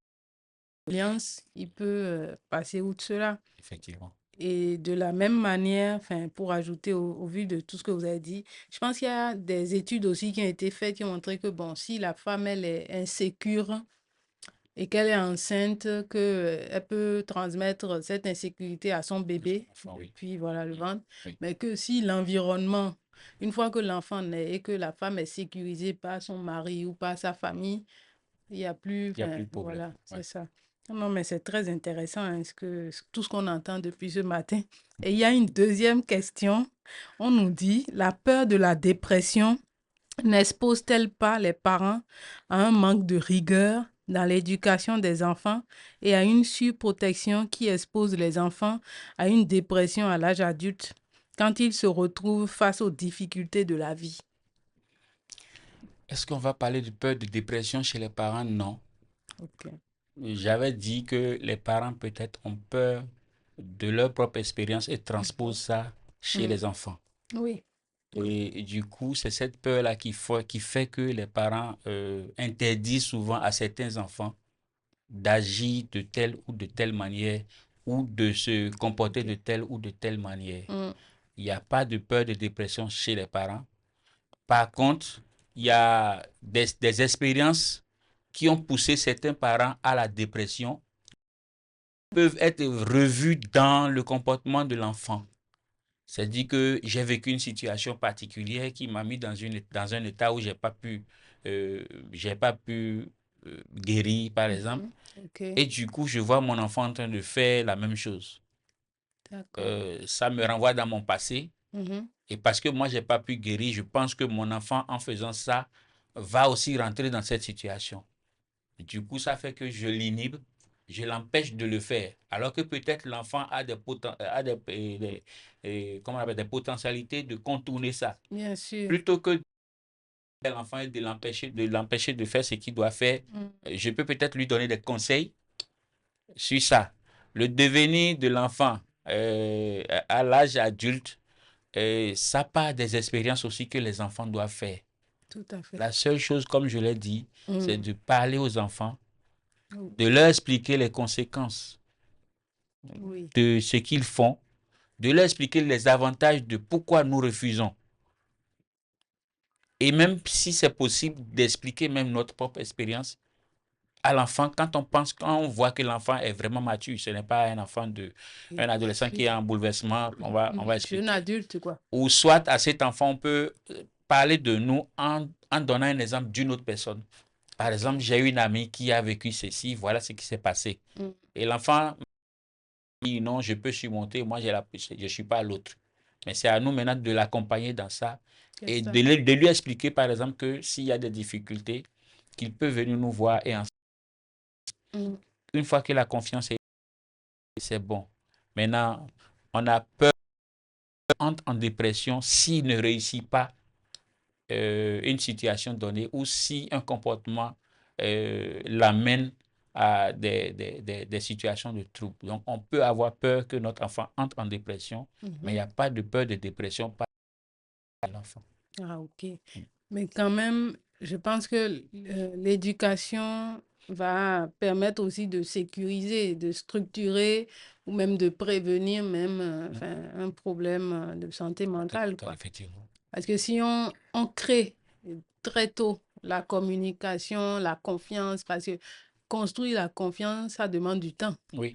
résilience, il peut passer outre cela. effectivement. Et de la même manière, enfin, pour ajouter au vu de tout ce que vous avez dit, je pense qu'il y a des études aussi qui ont été faites qui ont montré que, bon, si la femme, elle est insécure et qu'elle est enceinte, que, elle peut transmettre cette insécurité à son bébé Enfin, oui. depuis, voilà, le Mm. ventre. Oui, Mais que si l'environnement, une fois que l'enfant naît et que la femme est sécurisée par son mari ou par sa famille, il n'y a plus, il n'y a enfin, plus de problème. voilà, Ouais. c'est ça. Non, mais c'est très intéressant, hein, tout ce qu'on entend depuis ce matin. Et il y a une deuxième question. On nous dit, la peur de la dépression n'expose-t-elle pas les parents à un manque de rigueur dans l'éducation des enfants et à une surprotection qui expose les enfants à une dépression à l'âge adulte quand ils se retrouvent face aux difficultés de la vie? Est-ce qu'on va parler de peur de dépression chez les parents? Non. Ok. J'avais dit que les parents peut-être ont peur de leur propre expérience et Mhm. transposent ça chez Mm. les enfants. Oui. Et du coup, c'est cette peur-là qui fait que les parents interdisent souvent à certains enfants d'agir de telle ou de telle manière ou de se comporter Ok. de telle ou de telle manière. Mm. Il n'y a pas de peur de dépression chez les parents. Par contre, il y a des expériences qui ont poussé certains parents à la dépression peuvent être revues dans le comportement de l'enfant. C'est-à-dire que j'ai vécu une situation particulière qui m'a mis dans un état où euh, j'ai pas pu guérir, par exemple. Mhm. Ok. Et du coup, je vois mon enfant en train de faire la même chose. D'accord. Ça me renvoie dans mon passé. Mhm. Et parce que moi, j'ai pas pu guérir, je pense que mon enfant, en faisant ça, va aussi rentrer dans cette situation. Du coup, ça fait que je l'inhibe, je l'empêche de le faire. Alors que peut-être l'enfant a comment on appelle, des potentialités de contourner ça. Bien sûr. Plutôt que l'enfant et de l'empêcher de faire ce qu'il doit faire, Mm. je peux peut-être lui donner des conseils sur ça. Le devenir de l'enfant à l'âge adulte, ça part des expériences aussi que les enfants doivent faire. Tout à fait. La seule chose, comme je l'ai dit, c'est Mm. de parler aux enfants, Oh, de leur expliquer les conséquences oui, de ce qu'ils font, de leur expliquer les avantages de pourquoi nous refusons. Et même si c'est possible d'expliquer même notre propre expérience à l'enfant, quand on voit que l'enfant est vraiment mature, ce n'est pas un enfant un et adolescent qui est en bouleversement, on va jeune expliquer. adulte, quoi. Ou soit à cet enfant, on peut parler de nous en donnant un exemple d'une autre personne. Par exemple, j'ai une amie qui a vécu ceci, voilà ce qui s'est passé. Mm. Et l'enfant dit non, je peux surmonter, moi je ne suis pas l'autre. Mais c'est à nous maintenant de l'accompagner dans ça C'est et ça. de lui expliquer, par exemple, que s'il y a des difficultés, qu'il peut venir nous voir et Mm. une fois que la confiance est, c'est bon. Maintenant, on a peur entre en dépression s'il ne réussit pas une situation donnée ou si un comportement l'amène à des situations de trouble. Donc, on peut avoir peur que notre enfant entre en dépression, mais il n'y Mhm. a pas de peur de dépression par l'enfant. Ah, ok. Mais quand même, je pense que l'éducation va permettre aussi de sécuriser, de structurer ou même de prévenir même enfin, un problème de santé mentale, quoi. Effectivement. Parce que si on crée très tôt la communication, la confiance, parce que construire la confiance, ça demande du temps. Oui,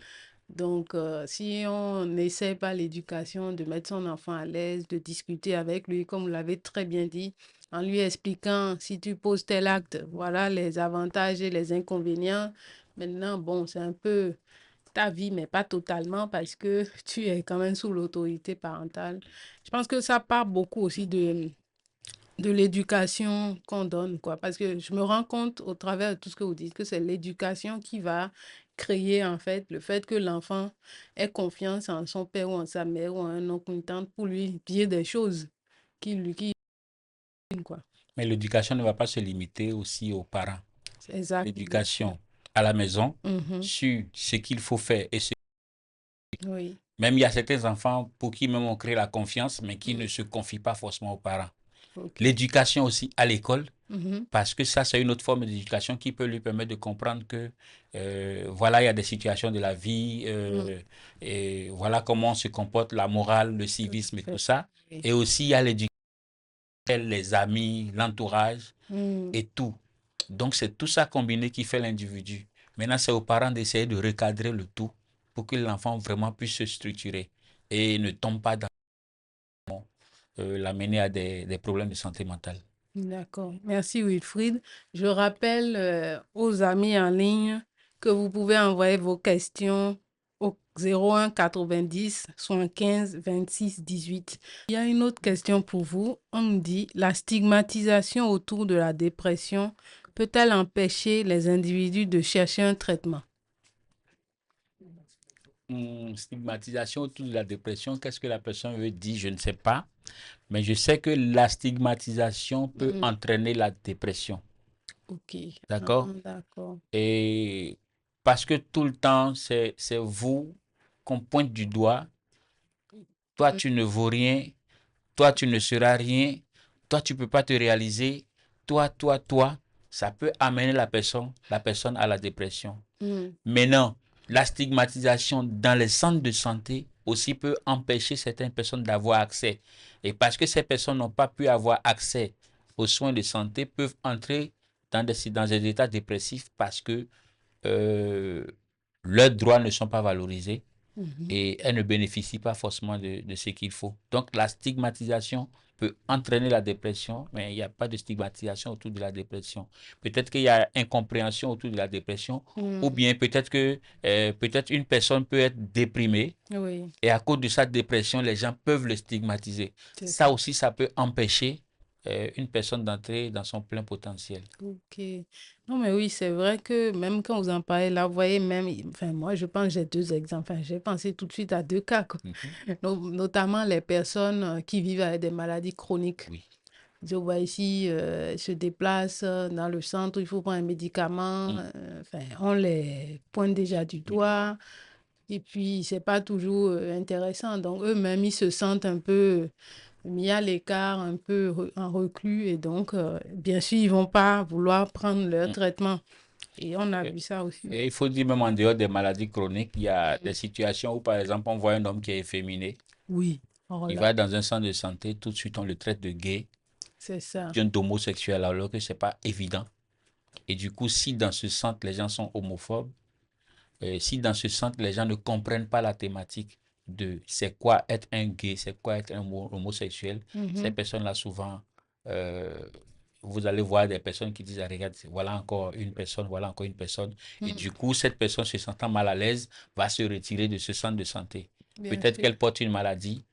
Donc, si on n'essaie pas l'éducation, de mettre son enfant à l'aise, de discuter avec lui, comme vous l'avez très bien dit, en lui expliquant, si tu poses tel acte, voilà les avantages et les inconvénients. Maintenant, bon, c'est un peu ta vie, mais pas totalement parce que tu es quand même sous l'autorité parentale. Je pense que ça part beaucoup aussi de l'éducation qu'on donne, quoi. Parce que je me rends compte au travers de tout ce que vous dites que c'est l'éducation qui va créer, en fait, le fait que l'enfant ait confiance en son père ou en sa mère ou en un oncle ou une tante pour lui dire des choses qui, quoi. mais l'éducation ne va pas se limiter aussi aux parents. C'est exact, bien sûr. L'éducation à la maison Mhm. sur ce qu'il faut faire et Oui. même il y a certains enfants pour qui même on crée la confiance, mais qui ne Mm. se confient pas forcément aux parents. OK. L'éducation aussi à l'école, Mhm. parce que ça, c'est une autre forme d'éducation qui peut lui permettre de comprendre que, voilà, il y a des situations de la vie, Mm. et voilà comment on se comporte, la morale, le Tout à civisme et tout fait. ça. Oui. Et aussi, il y a l'éducation, les amis, l'entourage Mm. et tout. Donc, c'est tout ça combiné qui fait l'individu. Maintenant, c'est aux parents d'essayer de recadrer le tout pour que l'enfant vraiment puisse se structurer et ne tombe pas dans l'amener à des problèmes de santé mentale. D'accord. Merci Wilfried. Je rappelle aux amis en ligne que vous pouvez envoyer vos questions au 01 90 75 26 18. Il y a une autre question pour vous. On me dit, la stigmatisation autour de la dépression peut-elle empêcher les individus de chercher un traitement? Stigmatisation autour de la dépression, qu'est-ce que la personne veut dire? Je ne sais pas. Mais je sais que la stigmatisation peut Mm. entraîner la dépression. Ok. Ah, D'accord? d'accord. Et parce que tout le temps, c'est vous qu'on pointe du doigt. Toi, Mm. tu ne vaux rien. Toi, tu ne seras rien. Toi, tu ne peux pas te réaliser. Toi. Ça peut amener la personne à la dépression. Mm. Maintenant, la stigmatisation dans les centres de santé aussi peut empêcher certaines personnes d'avoir accès. Et parce que ces personnes n'ont pas pu avoir accès aux soins de santé, peuvent entrer dans des états dépressifs parce que euh, leurs droits ne sont pas valorisés Mhm. et elles ne bénéficient pas forcément de ce qu'il faut. Donc la stigmatisation peut entraîner la dépression, mais il n'y a pas de stigmatisation autour de la dépression. Peut-être qu'il y a incompréhension autour de la dépression, ou Mm. bien peut-être que peut-être une personne peut être déprimée Oui, et à cause de sa dépression, les gens peuvent le stigmatiser. c'est Ça ça. aussi, ça peut empêcher une personne d'entrer dans son plein potentiel. Ok. Non, mais oui, c'est vrai que même quand vous en parlez là, vous voyez, même, enfin, moi, je pense que j'ai deux exemples. Enfin, j'ai pensé tout de suite à deux cas, quoi. Mhm. Notamment les personnes qui vivent avec des maladies chroniques. Oui. Je vois ici, se déplacent dans le centre, il faut prendre un médicament. Mm. Enfin, on les pointe déjà du Oui. doigt. Et puis, c'est pas toujours intéressant. Donc, eux-mêmes, ils se sentent un peu mis à l'écart, un peu en reclus. Et donc, bien sûr, ils vont pas vouloir prendre leur Mm. traitement. Et on a Et, vu ça aussi. et il faut dire, même en dehors des maladies chroniques, il y a des situations où, par exemple, on voit un homme qui est efféminé, Oui. Oh il là, va dans un centre de santé, tout de suite, on le traite de gay, c'est ça. d'homosexuel, alors que c'est pas évident. Et du coup, si dans ce centre, les gens sont homophobes, si dans ce centre, les gens ne comprennent pas la thématique de c'est quoi être un gay, c'est quoi être un homosexuel, ces Mhm. personnes-là, souvent, euh, vous allez voir des personnes qui disent, ah, regarde, voilà encore une personne, voilà encore une personne. Et Mm. du coup, cette personne se sentant mal à l'aise va se retirer de ce centre de santé. Bien Peut-être sûr. qu'elle porte une maladie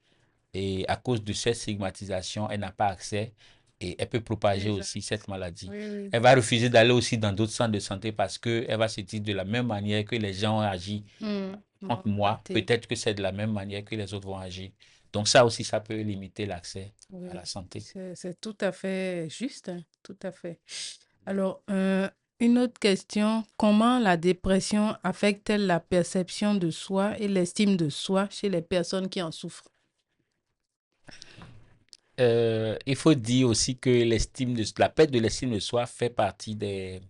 et à cause de cette stigmatisation, elle n'a pas accès et elle peut propager Exact. aussi cette maladie. Oui, oui. Elle va refuser d'aller aussi dans d'autres centres de santé parce qu'elle va se dire de la même manière que les gens ont agi M'ont contre moi, traité. peut-être que c'est de la même manière que les autres vont agir. Donc ça aussi, ça peut limiter l'accès à la Oui, santé. c'est tout à fait juste, hein, tout à fait. Alors, une autre question, comment la dépression affecte-t-elle la perception de soi et l'estime de soi chez les personnes qui en souffrent? Il faut dire aussi que la perte de l'estime de soi fait partie des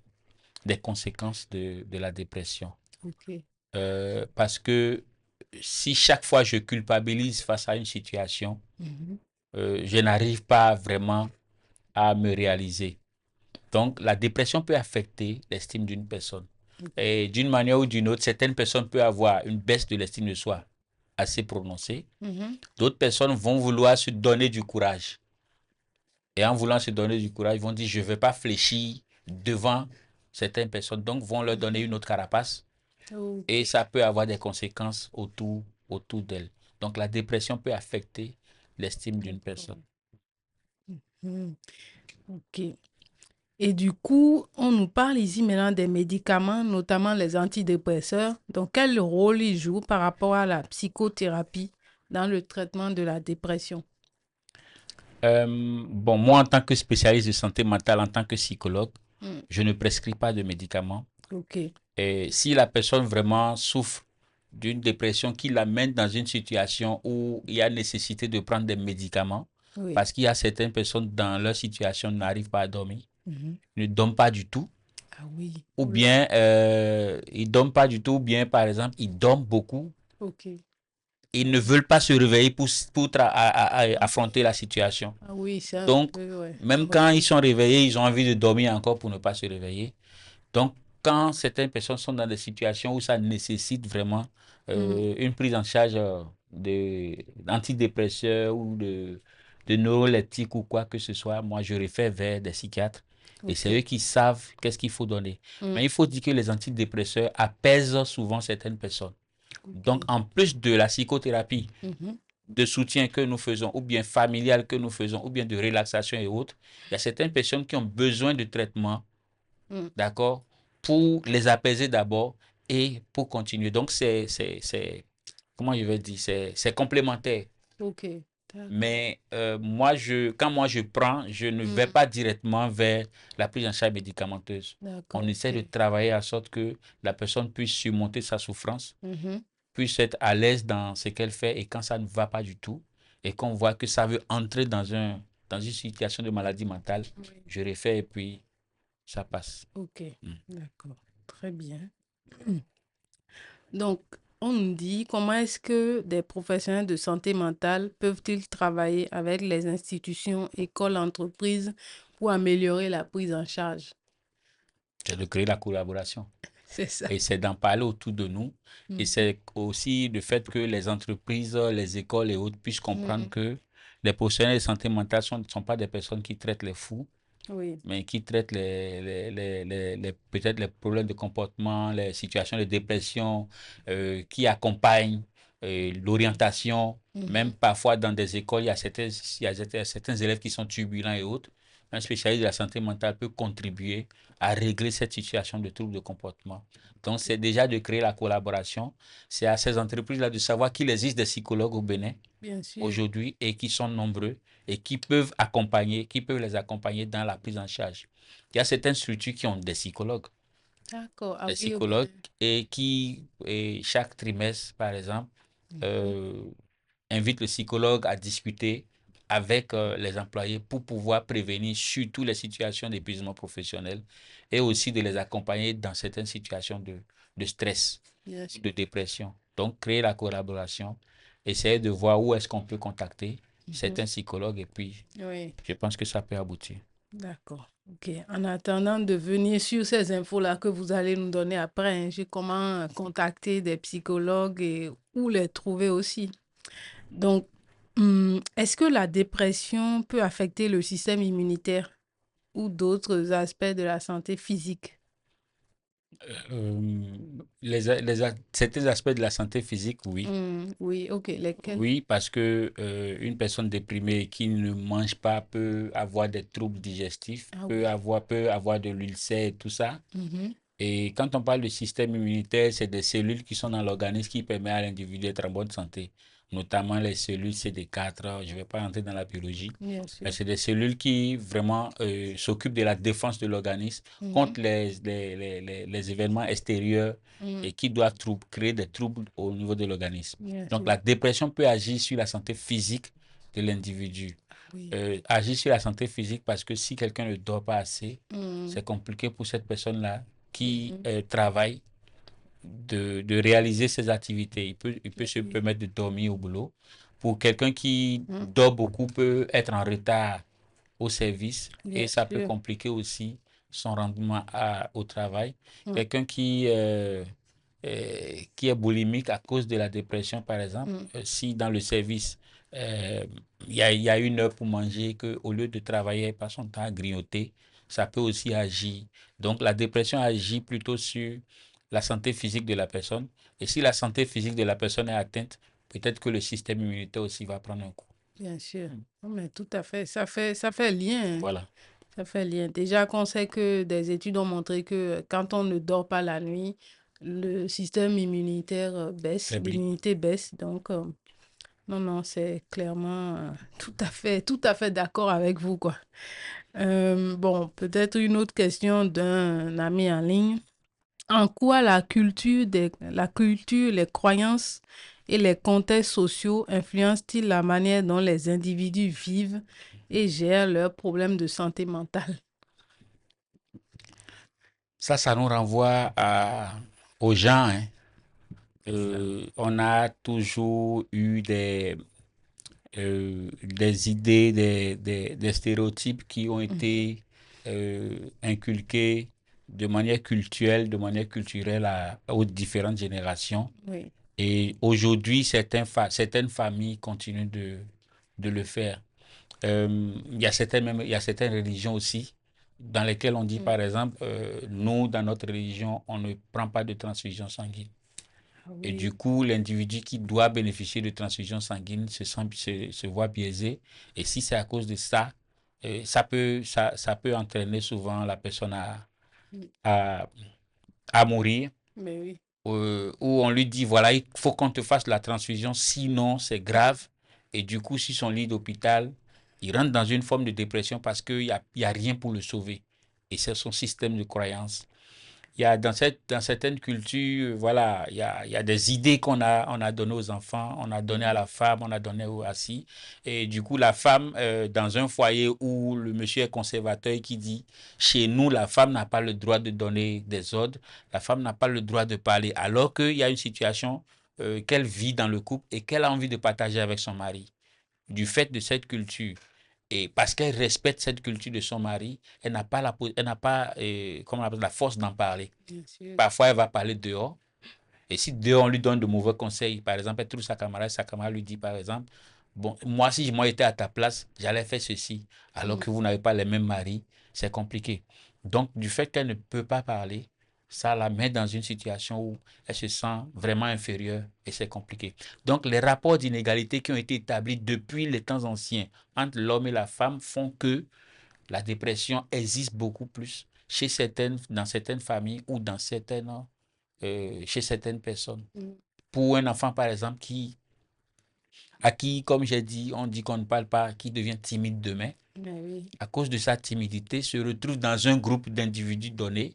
conséquences de la dépression. Ok. Parce que si chaque fois je culpabilise face à une situation, Mhm. je n'arrive pas vraiment à me réaliser. Donc, la dépression peut affecter l'estime d'une personne. Ok. Et d'une manière ou d'une autre, certaines personnes peuvent avoir une baisse de l'estime de soi assez prononcée. Mhm. D'autres personnes vont vouloir se donner du courage. Et en voulant se donner du courage, ils vont dire, je ne vais pas fléchir devant certaines personnes. Donc, vont leur donner Mhm. une autre carapace. Ok. Et ça peut avoir des conséquences autour d'elle. Donc, la dépression peut affecter l'estime d'une D'accord. personne. Mhm. Ok. Et du coup, on nous parle ici maintenant des médicaments, notamment les antidépresseurs. Donc, quel rôle ils jouent par rapport à la psychothérapie dans le traitement de la dépression? Bon, moi, en tant que spécialiste de santé mentale, en tant que psychologue, Mm. je ne prescris pas de médicaments. Ok. Et si la personne vraiment souffre d'une dépression qui l'amène dans une situation où il y a nécessité de prendre des médicaments, Oui. parce qu'il y a certaines personnes dans leur situation qui n'arrivent pas à dormir, Mhm. ne dorment pas du tout, Ah oui. ou Oula. bien ils dorment pas du tout, ou bien par exemple ils dorment beaucoup, Ok. ils ne Oui. veulent pas se réveiller pour affronter la situation. Ah oui, c'est un Donc, peu, ouais, même quand ils reposer. sont réveillés, ils ont envie de dormir encore pour ne pas se réveiller. Donc, quand certaines personnes sont dans des situations où ça nécessite vraiment Mm. une prise en charge d'antidépresseurs ou de neuroleptiques ou quoi que ce soit, moi, je réfère vers des psychiatres. Et Ok. c'est eux qui savent qu'est-ce qu'il faut donner. Mm. Mais il faut dire que les antidépresseurs apaisent souvent certaines personnes. Donc, Ok. en plus de la psychothérapie, Mhm. de soutien que nous faisons, ou bien familial que nous faisons, ou bien de relaxation et autres, il y a certaines personnes qui ont besoin de traitement, Mm. d'accord, pour les apaiser d'abord et pour continuer. Donc, comment je vais dire, c'est complémentaire. Ok. D'accord. Mais quand moi je prends, je ne vais Mm. pas directement vers la prise en charge médicamenteuse. On D'accord. essaie de Ok. travailler à sorte que la personne puisse surmonter sa souffrance, Mhm. puisse être à l'aise dans ce qu'elle fait et quand ça ne va pas du tout et qu'on voit que ça veut entrer dans une situation de maladie mentale, Oui. je réfère et puis ça passe. Ok. Mm. D'accord. Très bien. Donc, on nous dit comment est-ce que des professionnels de santé mentale peuvent-ils travailler avec les institutions, écoles, entreprises pour améliorer la prise en charge? C'est de créer la collaboration. C'est ça. Et c'est d'en parler autour de nous. Et Mhm. c'est aussi le fait que les entreprises, les écoles et autres puissent comprendre Mhm. que les professionnels de santé mentale ne sont pas des personnes qui traitent les fous, Oui. mais qui traitent peut-être les problèmes de comportement, les situations de dépression, qui accompagnent l'orientation. Même Mhm. parfois dans des écoles, il y a certains élèves qui sont turbulents et autres. Un spécialiste de la santé mentale peut contribuer à régler cette situation de troubles de comportement. Donc, c'est déjà de créer la collaboration. C'est à ces entreprises-là de savoir qu'il existe des psychologues au Bénin Bien sûr. aujourd'hui et qui sont nombreux et qui peuvent les accompagner dans la prise en charge. Il y a certaines structures qui ont des psychologues. D'accord. Ah Des oui, ok. psychologues et qui, et chaque trimestre, par exemple, Mhm. euh, invitent le psychologue à discuter avec les employés pour pouvoir prévenir surtout les situations d'épuisement professionnel et aussi de les accompagner dans certaines situations de stress Bien ou sûr. de dépression. Donc, créer la collaboration, essayer de voir où est-ce qu'on peut contacter Mhm. certains psychologues et puis Oui, je pense que ça peut aboutir. d'accord. Ok. En attendant de venir sur ces infos-là que vous allez nous donner après, hein, j'ai comment contacter des psychologues et où les trouver aussi. Donc, est-ce que la dépression peut affecter le système immunitaire ou d'autres aspects de la santé physique? Euh, certains aspects de la santé physique, oui. Oui, ok. Lesquels? Oui, parce que une personne déprimée qui ne mange pas peut avoir des troubles digestifs, Ah oui. peut avoir de l'ulcère et tout ça. Mhm. Et quand on parle de système immunitaire, c'est des cellules qui sont dans l'organisme qui permettent à l'individu d'être en bonne santé, notamment les cellules CD4. Je ne vais pas entrer dans la biologie, Bien mais sûr. c'est des cellules qui vraiment s'occupent de la défense de l'organisme Mhm. contre les événements extérieurs Mhm. et qui doivent créer des troubles au niveau de l'organisme. Bien Donc sûr. la dépression peut agir sur la santé physique de l'individu. Oui. Agir sur la santé physique parce que si quelqu'un ne dort pas assez, Mhm. c'est compliqué pour cette personne-là qui Mhm. travaille de réaliser ses activités. Il peut se Oui. permettre de dormir au boulot. Pour quelqu'un qui Mhm. dort beaucoup, peut être en retard au service et Bien ça peut sûr. compliquer aussi son rendement au travail. Mhm. Quelqu'un qui est boulimique à cause de la dépression, par exemple, Mhm. si dans le service, euh, il y a une heure pour manger, que au lieu de travailler, il passe son temps à grignoter, ça peut aussi agir. Donc la dépression agit plutôt sur la santé physique de la personne. Et si la santé physique de la personne est atteinte, peut-être que le système immunitaire aussi va prendre un coup. Bien sûr. Non, mais tout à fait. Ça fait lien, hein. Voilà. Ça fait lien. Déjà qu'on sait que des études ont montré que quand on ne dort pas la nuit, le système immunitaire baisse, Faibli. l'immunité baisse. Donc, non, non, c'est clairement tout à fait d'accord avec vous, quoi. Bon, peut-être une autre question d'un ami en ligne. En quoi la culture, les croyances et les contextes sociaux influencent-ils la manière dont les individus vivent et gèrent leurs problèmes de santé mentale? Ça nous renvoie aux gens, hein. On a toujours eu des idées, des stéréotypes qui ont Mhm. été inculqués de manière culturelle, aux différentes générations. Oui. Et aujourd'hui, certaines familles continuent de le faire. Il y a certaines religions aussi dans lesquelles on dit, Mm. par exemple, nous, dans notre religion, on ne prend pas de transfusion sanguine. Ah Et du oui, coup, l'individu qui doit bénéficier de transfusion sanguine se voit biaisé. Et si c'est à cause de ça, ça peut entraîner souvent la personne mm, à, à mourir. mais oui. Où on lui dit, voilà, il faut qu'on te fasse la transfusion, sinon c'est grave. Et du coup, sur son lit d'hôpital, il rentre dans une forme de dépression parce qu'il y a rien pour le sauver. Et c'est son système de croyance. Il y a dans certaines cultures, voilà, il y a des idées on a données aux enfants, on a donné à Mm, la femme, on a donné aux assis. Et du coup, la femme, dans un foyer où le monsieur est conservateur qui dit, chez nous, la femme n'a pas le droit de donner des ordres, la femme n'a pas le droit de parler, alors qu'il y a une situation qu'elle vit dans le couple et qu'elle a envie de partager avec son mari. Du fait de cette culture, et parce qu'elle respecte cette culture de son mari, elle n'a pas comment on appelle, la force d'en parler. bien sûr. Parfois, elle va parler dehors. Et si dehors, on lui donne de mauvais conseils, par exemple, elle trouve sa camarade lui dit, par exemple, bon, moi, si moi j'étais à ta place, j'allais faire ceci. Alors Mm, que vous n'avez pas les mêmes maris, c'est compliqué. Donc, du fait qu'elle ne peut pas parler, ça la met dans une situation où elle se sent vraiment inférieure et c'est compliqué. Donc, les rapports d'inégalité qui ont été établis depuis les temps anciens entre l'homme et la femme font que la dépression existe beaucoup plus dans certaines familles ou chez certaines personnes. mm, Pour un enfant, par exemple, à qui, comme j'ai dit, on dit qu'on ne parle pas, qui devient timide demain, mais oui. à cause de sa timidité, se retrouve dans un groupe d'individus donnés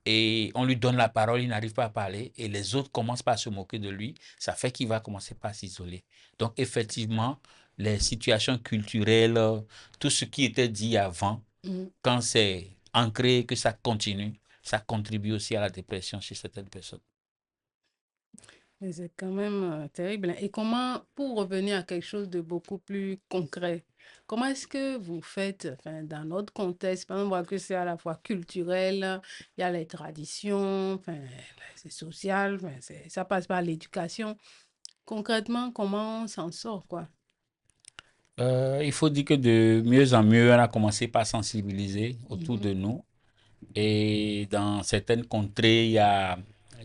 et on lui donne la parole, il n'arrive pas à parler et les autres commencent par se moquer de lui, ça fait qu'il va commencer par s'isoler. Donc effectivement, les situations culturelles, tout ce qui était dit avant, Mhm. quand c'est ancré, que ça continue, ça contribue aussi à la dépression chez certaines personnes. Mais c'est quand même terrible, hein. Et comment, pour revenir à quelque chose de beaucoup plus concret, comment est-ce que vous faites, enfin, dans notre contexte, par exemple, on voit que c'est à la fois culturel, il y a les traditions, enfin, c'est social, enfin, ça passe par l'éducation. Concrètement, comment on s'en sort, quoi? Il faut dire que de mieux en mieux, on a commencé par sensibiliser autour Mhm. de nous. Et dans certaines contrées, il y a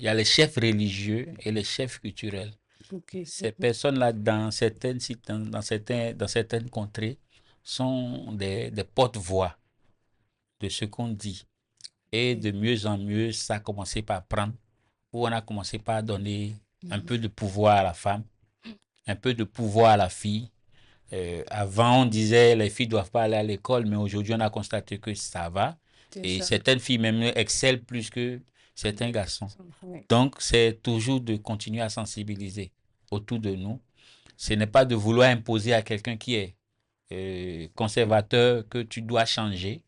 les chefs religieux et les chefs culturels. Ok. Ces personnes-là, dans certaines contrées, sont des porte-voix de ce qu'on dit. Et Ok. de mieux en mieux, ça a commencé par prendre, où on a commencé par donner un Mhm. peu de pouvoir à la femme, un peu de pouvoir à la fille. Avant, on disait les filles doivent pas aller à l'école, mais aujourd'hui, on a constaté que ça va. C'est Et ça. certaines filles même excellent plus que certains Les garçons. garçons, oui. Donc, c'est toujours de continuer à sensibiliser autour de nous. Ce n'est pas de vouloir imposer à quelqu'un qui est conservateur que tu dois changer,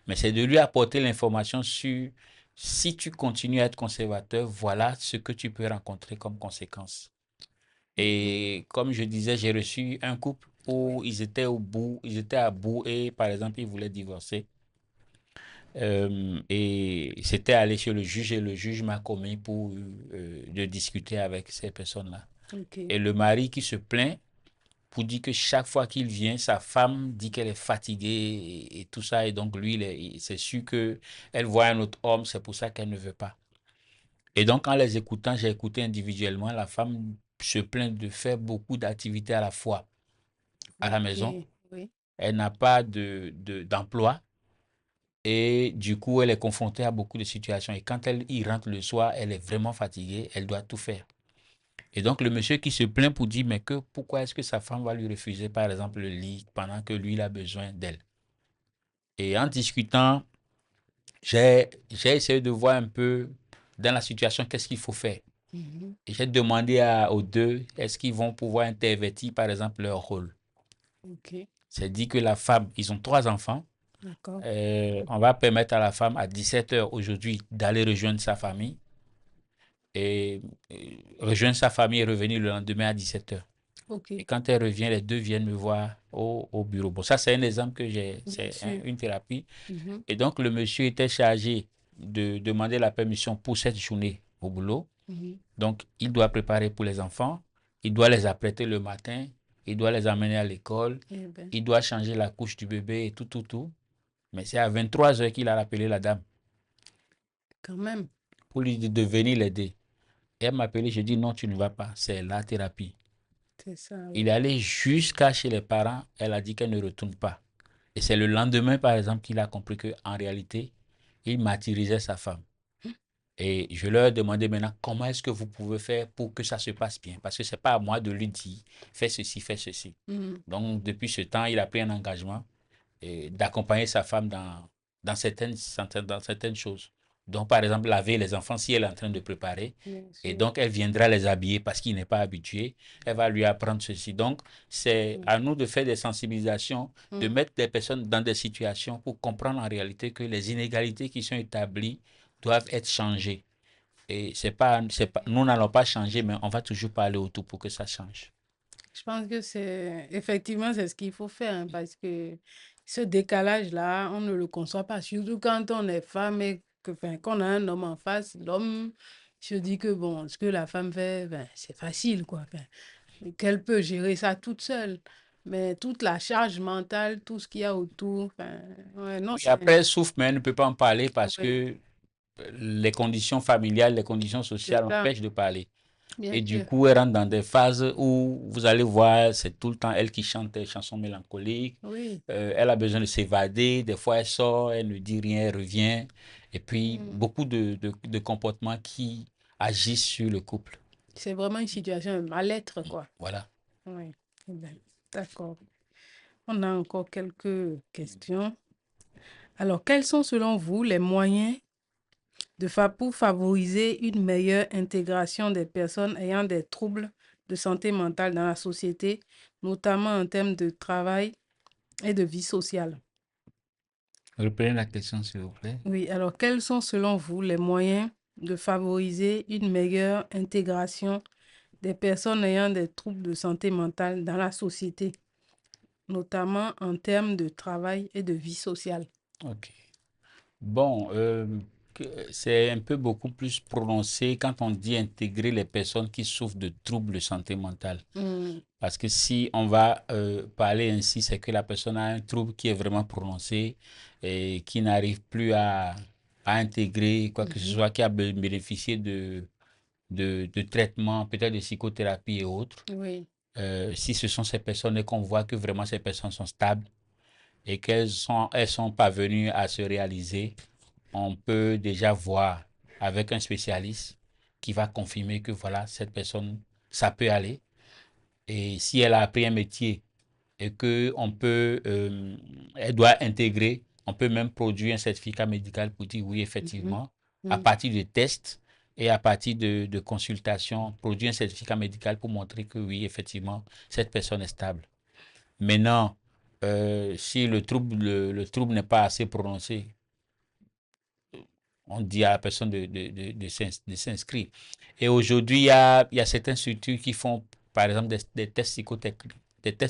mais c'est de lui apporter l'information sur si tu continues à être conservateur, voilà ce que tu peux rencontrer comme conséquence. Mhm. Et comme je disais, j'ai reçu un couple où Oui. ils étaient à bout et par exemple, ils voulaient divorcer. Et c'était allé chez le juge et le juge m'a commis pour de discuter avec ces personnes-là. Ok. Et le mari qui se plaint pour dire que chaque fois qu'il vient, sa femme dit qu'elle est fatiguée et tout ça. Et donc lui, c'est sûr que elle voit un autre homme, c'est pour ça qu'elle ne veut pas. Et donc en les écoutant, j'ai écouté individuellement, la femme se plaint de faire beaucoup d'activités à la fois à la Ok. maison. Oui. Elle n'a pas d'emploi. Et du coup, elle est confrontée à beaucoup de situations. Et quand elle y rentre le soir, elle est vraiment fatiguée, elle doit tout faire. Et donc, le monsieur qui se plaint pour dire, mais que pourquoi est-ce que sa femme va lui refuser, par exemple, le lit pendant que lui, il a besoin d'elle. Et en discutant, j'ai essayé de voir un peu dans la situation qu'est-ce qu'il faut faire. Mhm. Et j'ai demandé aux deux, est-ce qu'ils vont pouvoir intervertir, par exemple, leur rôle. Ok. C'est dit que la femme, ils ont trois enfants. D'accord. On va permettre à la femme à 17 heures aujourd'hui d'aller rejoindre sa famille et rejoindre sa famille et revenir le lendemain à 17 heures. Ok. Et quand elle revient, les deux viennent me voir au bureau. Bon, ça, c'est un exemple que j'ai, Bien c'est sûr. une thérapie. Mhm. Et donc, le monsieur était chargé de demander la permission pour cette journée au boulot. Mhm. Donc, il doit préparer pour les enfants, il doit les apprêter le matin, il doit les amener à l'école, Eh ben, il doit changer la couche du bébé et tout, tout, tout. Mais c'est à 23 heures qu'il a appelé la dame quand même. pour lui dire de venir l'aider. Et elle m'a appelé, je dis non, tu ne vas pas, c'est la thérapie. C'est ça, Il oui. est allé jusqu'à chez les parents, elle a dit qu'elle ne retourne pas. Et c'est le lendemain, par exemple, qu'il a compris qu'en réalité, il martyrisait sa femme. Et je leur ai demandé maintenant comment est-ce que vous pouvez faire pour que ça se passe bien. Parce que ce n'est pas à moi de lui dire fais ceci, fais ceci. Mhm. Donc, depuis ce temps, il a pris un engagement d'accompagner sa femme dans certaines choses. Donc, par exemple, laver les enfants si elle est en train de préparer. Bien Et sûr. donc, elle viendra les habiller parce qu'il n'est pas habitué. Elle va lui apprendre ceci. Donc, c'est Mhm. à nous de faire des sensibilisations, de Mhm. mettre des personnes dans des situations pour comprendre en réalité que les inégalités qui sont établies doivent être changées. Et c'est pas, nous n'allons pas changer, mais on va toujours parler autour pour que ça change. Je pense que c'est effectivement c'est ce qu'il faut faire, hein, parce que ce décalage-là, on ne le conçoit pas. Surtout quand on est femme et que, enfin, qu'on a un homme en face, l'homme se dit que bon, ce que la femme fait, ben, c'est facile, quoi. Enfin, et qu'elle peut gérer ça toute seule. Mais toute la charge mentale, tout ce qu'il y a autour, enfin, ouais, non, Oui, après, elle souffre, mais elle ne peut pas en parler parce oui, que les conditions familiales, les conditions c'est sociales ça, empêchent de parler. bien Et du sûr. coup, elle rentre dans des phases où vous allez voir, c'est tout le temps elle qui chante des chansons mélancoliques. Oui. Elle a besoin de s'évader. Des fois, elle sort, elle ne dit rien, elle revient. Et puis, Mm. beaucoup de comportements qui agissent sur le couple. C'est vraiment une situation de mal-être, quoi. Voilà. Oui. Eh ben, d'accord. On a encore quelques questions. Alors, quels sont selon vous les moyens pour favoriser une meilleure intégration des personnes ayant des troubles de santé mentale dans la société, notamment en termes de travail et de vie sociale. Reprenez la question, s'il vous plaît. Oui, alors quels sont selon vous les moyens de favoriser une meilleure intégration des personnes ayant des troubles de santé mentale dans la société, notamment en termes de travail et de vie sociale? Ok. Bon, c'est un peu beaucoup plus prononcé quand on dit intégrer les personnes qui souffrent de troubles de santé mentale. Parce que si on va parler ainsi, c'est que la personne a un trouble qui est vraiment prononcé et qui n'arrive plus à intégrer quoi que ce soit, qui a bénéficié de traitements, peut-être de psychothérapie et autres. Oui. Si ce sont ces personnes et qu'on voit que vraiment ces personnes sont stables et elles sont parvenues à se réaliser, on peut déjà voir avec un spécialiste qui va confirmer que voilà, cette personne, ça peut aller. Et si elle a appris un métier et que elle doit intégrer, on peut même produire un certificat médical pour dire oui, effectivement, à partir de tests et à partir de consultations, produire un certificat médical pour montrer que oui, effectivement, cette personne est stable. Maintenant, si le trouble n'est pas assez prononcé, on dit à la personne de s'inscrire. Et aujourd'hui, il y a certains structures qui font, par exemple, des tests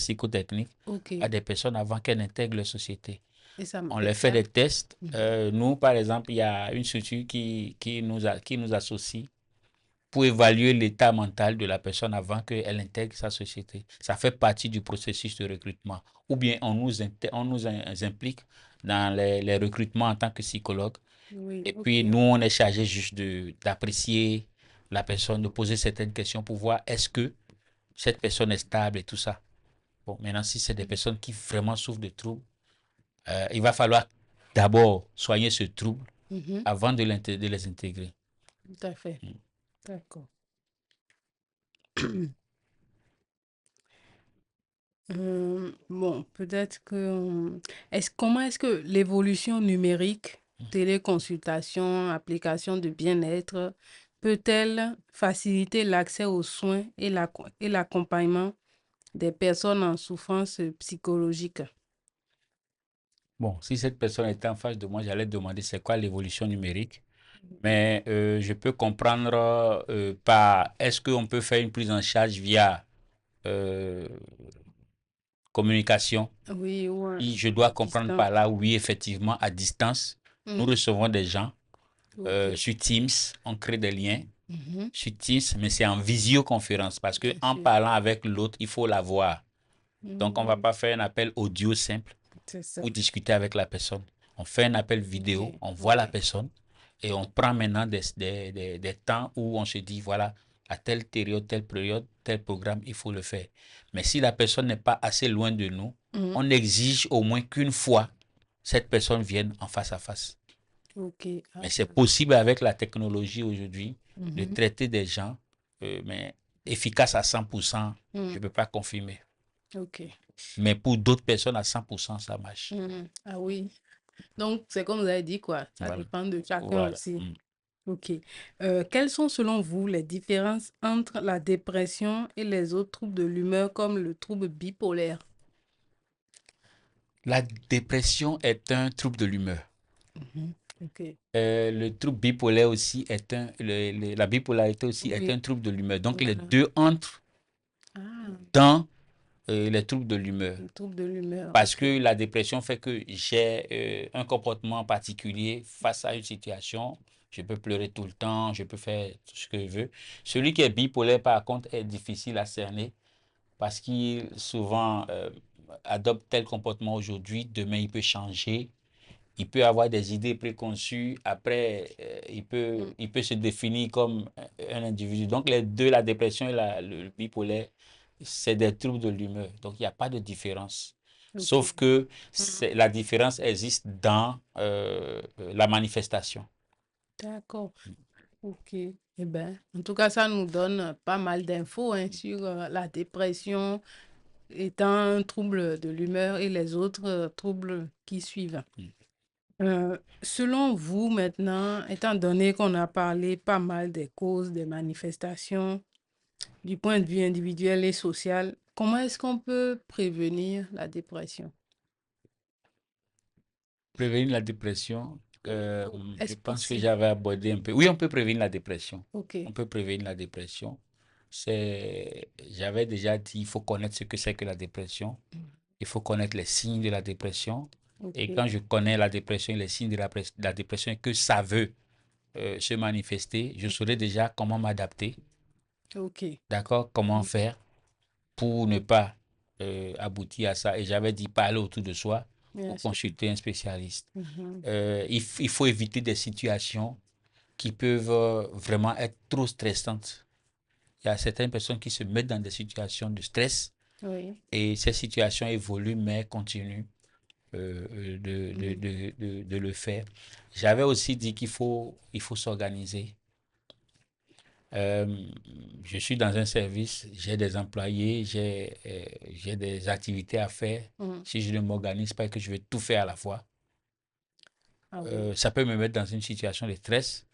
psychotechniques OK. à des personnes avant qu'elles n'intègrent la société. Et ça, On leur fait des tests. Mhm. Nous, par exemple, il y a une structure qui nous associe pour évaluer l'état mental de la personne avant qu'elle intègre sa société. Ça fait partie du processus de recrutement. Ou bien on nous implique dans les recrutements en tant que psychologue. Oui, Et puis, OK. nous, on est chargé juste d'apprécier la personne, de poser certaines questions pour voir est-ce que cette personne est stable et tout ça. Bon, maintenant, si c'est des personnes qui vraiment souffrent de troubles, il va falloir d'abord soigner ce trouble Mhm. avant de les intégrer. Tout à fait. D'accord. Bon, peut-être que... comment est-ce que l'évolution numérique, téléconsultation, application de bien-être, peut-elle faciliter l'accès aux soins et et l'accompagnement des personnes en souffrance psychologique? Bon, si cette personne était en face de moi, j'allais demander c'est quoi l'évolution numérique. Mais je peux comprendre par est-ce qu'on peut faire une prise en charge via euh, communication. Oui, ou Et je à dois comprendre distance. par là, oui, effectivement, à distance, nous recevons des gens OK. sur Teams, on crée des liens Mhm. sur Teams, mais c'est en visioconférence parce que Bien en sûr. parlant avec l'autre, il faut la voir. Donc, on ne va Mhm. pas faire un appel audio simple C'est ça. pour discuter avec la personne. On fait un appel vidéo, OK. on voit la OK. personne et on prend maintenant des temps où on se dit, voilà, à telle période, tel programme, il faut le faire. Mais si la personne n'est pas assez loin de nous, Mhm. on exige au moins qu'une fois, cette personne vienne en face à face. OK. Mais Ah. c'est possible avec la technologie aujourd'hui de Mhm. traiter des gens, mais efficace à 100%, je Mhm. ne peux pas confirmer. OK. Mais pour d'autres personnes, à 100%, ça marche. Mhm. Ah oui. Donc, c'est comme vous avez dit, quoi. Ça Voilà. dépend de chacun Voilà. aussi. Mm. OK. Quelles sont, selon vous, les différences entre la dépression et les autres troubles de l'humeur, comme le trouble bipolaire? La dépression est un trouble de l'humeur. Mhm. OK. Le trouble bipolaire aussi est la bipolarité aussi est Oui, un trouble de l'humeur. Donc les voilà. deux entrent Ah, dans les troubles de l'humeur. le trouble de l'humeur. Parce OK. que la dépression fait que j'ai un comportement particulier face à une situation. Je peux pleurer tout le temps, je peux faire tout ce que je veux. Celui qui est bipolaire, par contre, est difficile à cerner parce qu'il souvent adopte tel comportement aujourd'hui, demain il peut changer. Il peut avoir des idées préconçues, après Mm. il peut se définir comme un individu. Donc les deux, la dépression et le bipolaire, c'est des troubles de l'humeur. Donc il n'y a pas de différence. OK. Sauf que Mhm. la différence existe dans la manifestation. D'accord. OK. Eh bien, en tout cas, ça nous donne pas mal d'infos hein, sur la dépression étant un trouble de l'humeur et les autres troubles qui suivent. Selon vous, maintenant, étant donné qu'on a parlé pas mal des causes, des manifestations, du point de vue individuel et social, comment est-ce qu'on peut prévenir la dépression? Prévenir la dépression, je Est-ce pense que possible? j'avais abordé un peu. Oui, on peut prévenir la dépression. Ok, On peut prévenir la dépression. J'avais déjà dit, il faut connaître ce que c'est que la dépression. Il faut connaître les signes de la dépression. Et ok, quand je connais la dépression, les signes de la dépression et que ça veut se manifester, je saurais déjà comment m'adapter, ok, d'accord, comment mm, faire pour ne pas aboutir à ça. Et j'avais dit parler autour de soi ou bien sûr. consulter un spécialiste. Mhm, Il faut éviter des situations qui peuvent vraiment être trop stressantes. Il y a certaines personnes qui se mettent dans des situations de stress oui, et ces situations évoluent mais continuent mm, de le faire. J'avais aussi dit il faut s'organiser. Euh, je suis dans un service, j'ai des employés, j'ai des activités à faire. mm. Si je ne m'organise pas et que je vais tout faire à la fois, Ah oui, ça peut me mettre dans une situation de stress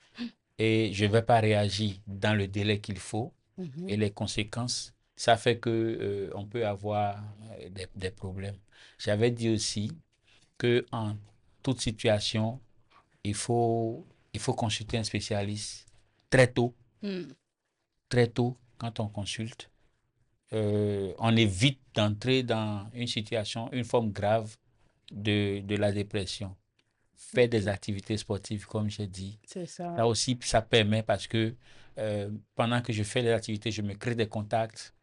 et je ne vais pas réagir dans le délai qu'il faut et mhm, les conséquences, ça fait que on peut avoir des problèmes. J'avais dit aussi que en toute situation, il faut, il faut consulter un spécialiste très tôt, mm, très tôt quand on consulte. On évite d'entrer dans une situation, une forme grave de la dépression. Faire des ok, activités sportives, comme j'ai dit. c'est ça, Là aussi, ça permet parce que pendant que je fais les activités, je me crée des contacts.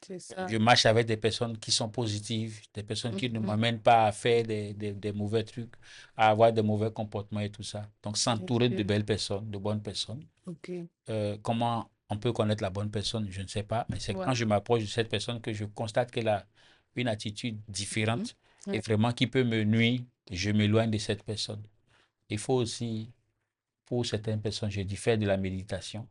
c'est ça. Je marche avec des personnes qui sont positives, des personnes qui ne Mhm, m'amènent pas à faire des mauvais trucs, à avoir des mauvais comportements et tout ça. Donc, bien s'entourer de sûr, belles personnes, de bonnes personnes. ok, Comment on peut connaître la bonne personne, je ne sais pas, mais c'est quand ouais, je m'approche de cette personne que je constate qu'elle a une attitude mhm, différente et ouais, vraiment qui peut me nuire, je m'éloigne de cette personne. Il faut aussi, pour certaines personnes, je dis faire de la méditation.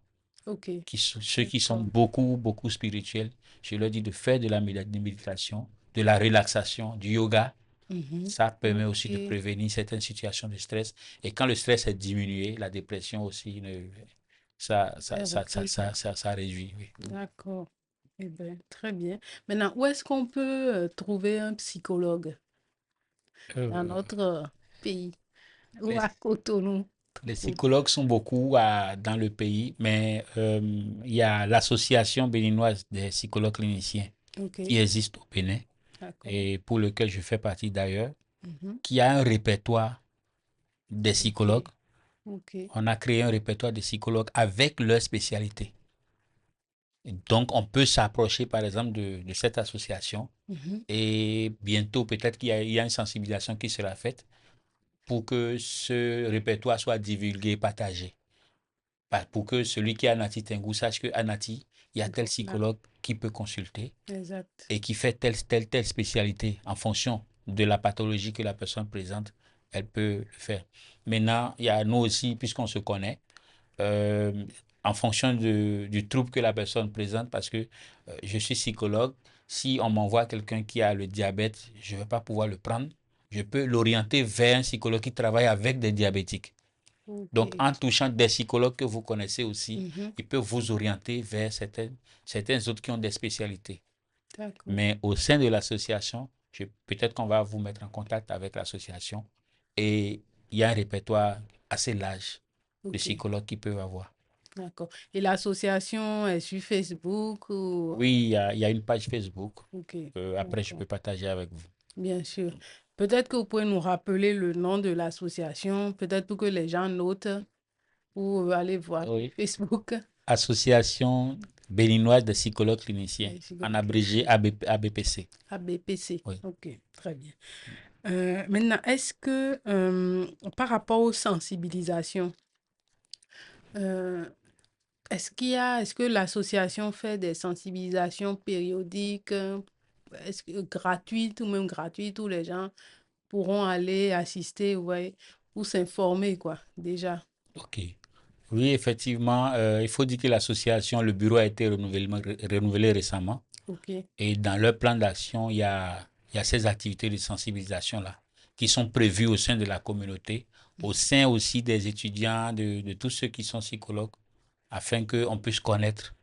ok, Ceux qui sont d'accord, beaucoup spirituels, je leur dis de faire de la méditation, de la relaxation, du yoga. mhm, Ça permet aussi de ok, prévenir certaines situations de stress. Et quand le stress est diminué, la dépression aussi, elle recule. ça réduit. Oui. D'accord. Eh bien, très bien. Maintenant, où est-ce qu'on peut trouver un psychologue dans Euh, notre pays ou à les, Cotonou? les Ou- psychologues sont beaucoup dans le pays, mais il y a l'association béninoise des psychologues cliniciens Ok, qui existe au Bénin d'accord. et pour lequel je fais partie d'ailleurs, Mhm, qui a un répertoire des ok, psychologues. ok. On a créé un répertoire de psychologues avec leur spécialité. Et donc, on peut s'approcher, par exemple, de cette association Mhm, et bientôt, peut-être il y a une sensibilisation qui sera faite pour que ce répertoire soit divulgué, partagé. Pour que celui qui est à Nati Tengu sache qu'à Nati, il y a tel voilà, psychologue qui peut consulter exact. et qui fait telle spécialité en fonction de la pathologie que la personne présente, elle peut le faire. Maintenant, il y a nous aussi, puisqu'on se connaît, euh, en fonction du trouble que la personne présente, parce que je suis psychologue, si on m'envoie quelqu'un qui a le diabète, je ne vais pas pouvoir le prendre. Je peux l'orienter vers un psychologue qui travaille avec des diabétiques. Ok. Donc, en touchant des psychologues que vous connaissez aussi, Mhm, ils peuvent vous orienter vers certains autres qui ont des spécialités. d'accord. Mais au sein de l'association, peut-être qu'on va vous mettre en contact avec l'association et il y a un répertoire assez large de Ok, psychologues qui peuvent avoir. d'accord. Et l'association est sur Facebook ou... Oui, il y a une page Facebook. Ok, Après, je d'accord. peux partager avec vous. Bien sûr. Peut-être que vous pouvez nous rappeler le nom de l'association, peut-être pour que les gens notent ou aller voir sur Oui. Facebook. Association béninoise de psychologues cliniciens, Les en psychologues abrégé cliniciens. ABPC. ABPC. Oui. Ok, très bien. Maintenant, est-ce que par rapport aux sensibilisations, euh, est-ce que l'association fait des sensibilisations périodiques, est-ce que gratuites ou même gratuites, où les gens pourront aller assister, ouais, ou s'informer, quoi, déjà. OK. Oui, effectivement, il faut dire que l'association, le bureau a été renouvelé récemment. Ok. Et dans leur plan d'action, il y a ces activités de sensibilisation-là. qui sont prévus au sein de la communauté, au sein aussi des étudiants, de tous ceux qui sont psychologues, afin qu'on puisse connaître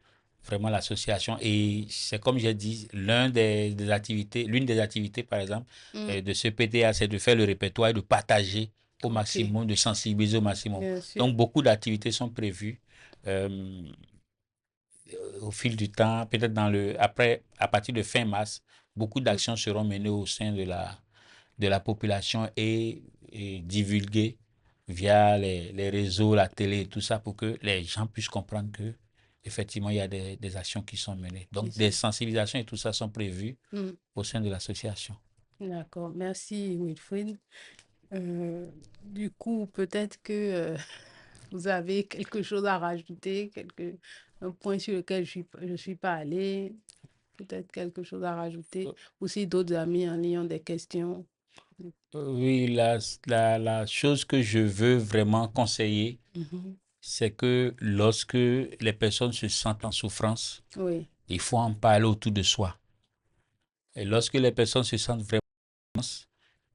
vraiment l'association. Et c'est comme j'ai dit, l'une des activités, par exemple, Mm, de ce PTA, c'est de faire le répertoire et de partager au ok, maximum, de sensibiliser au maximum. bien sûr. Donc, beaucoup d'activités sont prévues. Euh, Au fil du temps, peut-être après, à partir de fin mars, beaucoup Mm, d'actions seront menées au sein de la population et divulguées via les réseaux, la télé et tout ça pour que les gens puissent comprendre que effectivement il y a des actions qui sont menées. qui Donc des sont- sensibilisations et tout ça sont prévues Mm, au sein de l'association. d'accord, merci Wilfried. Du coup, peut-être que vous avez quelque chose à rajouter, un point sur lequel je suis pas allée, peut-être quelque chose à rajouter. Ou si d'autres amis en ligne ont des questions. Oui, la chose que je veux vraiment conseiller, Mhm. c'est que lorsque les personnes se sentent en souffrance, Oui, il faut en parler autour de soi. Et lorsque les personnes se sentent vraiment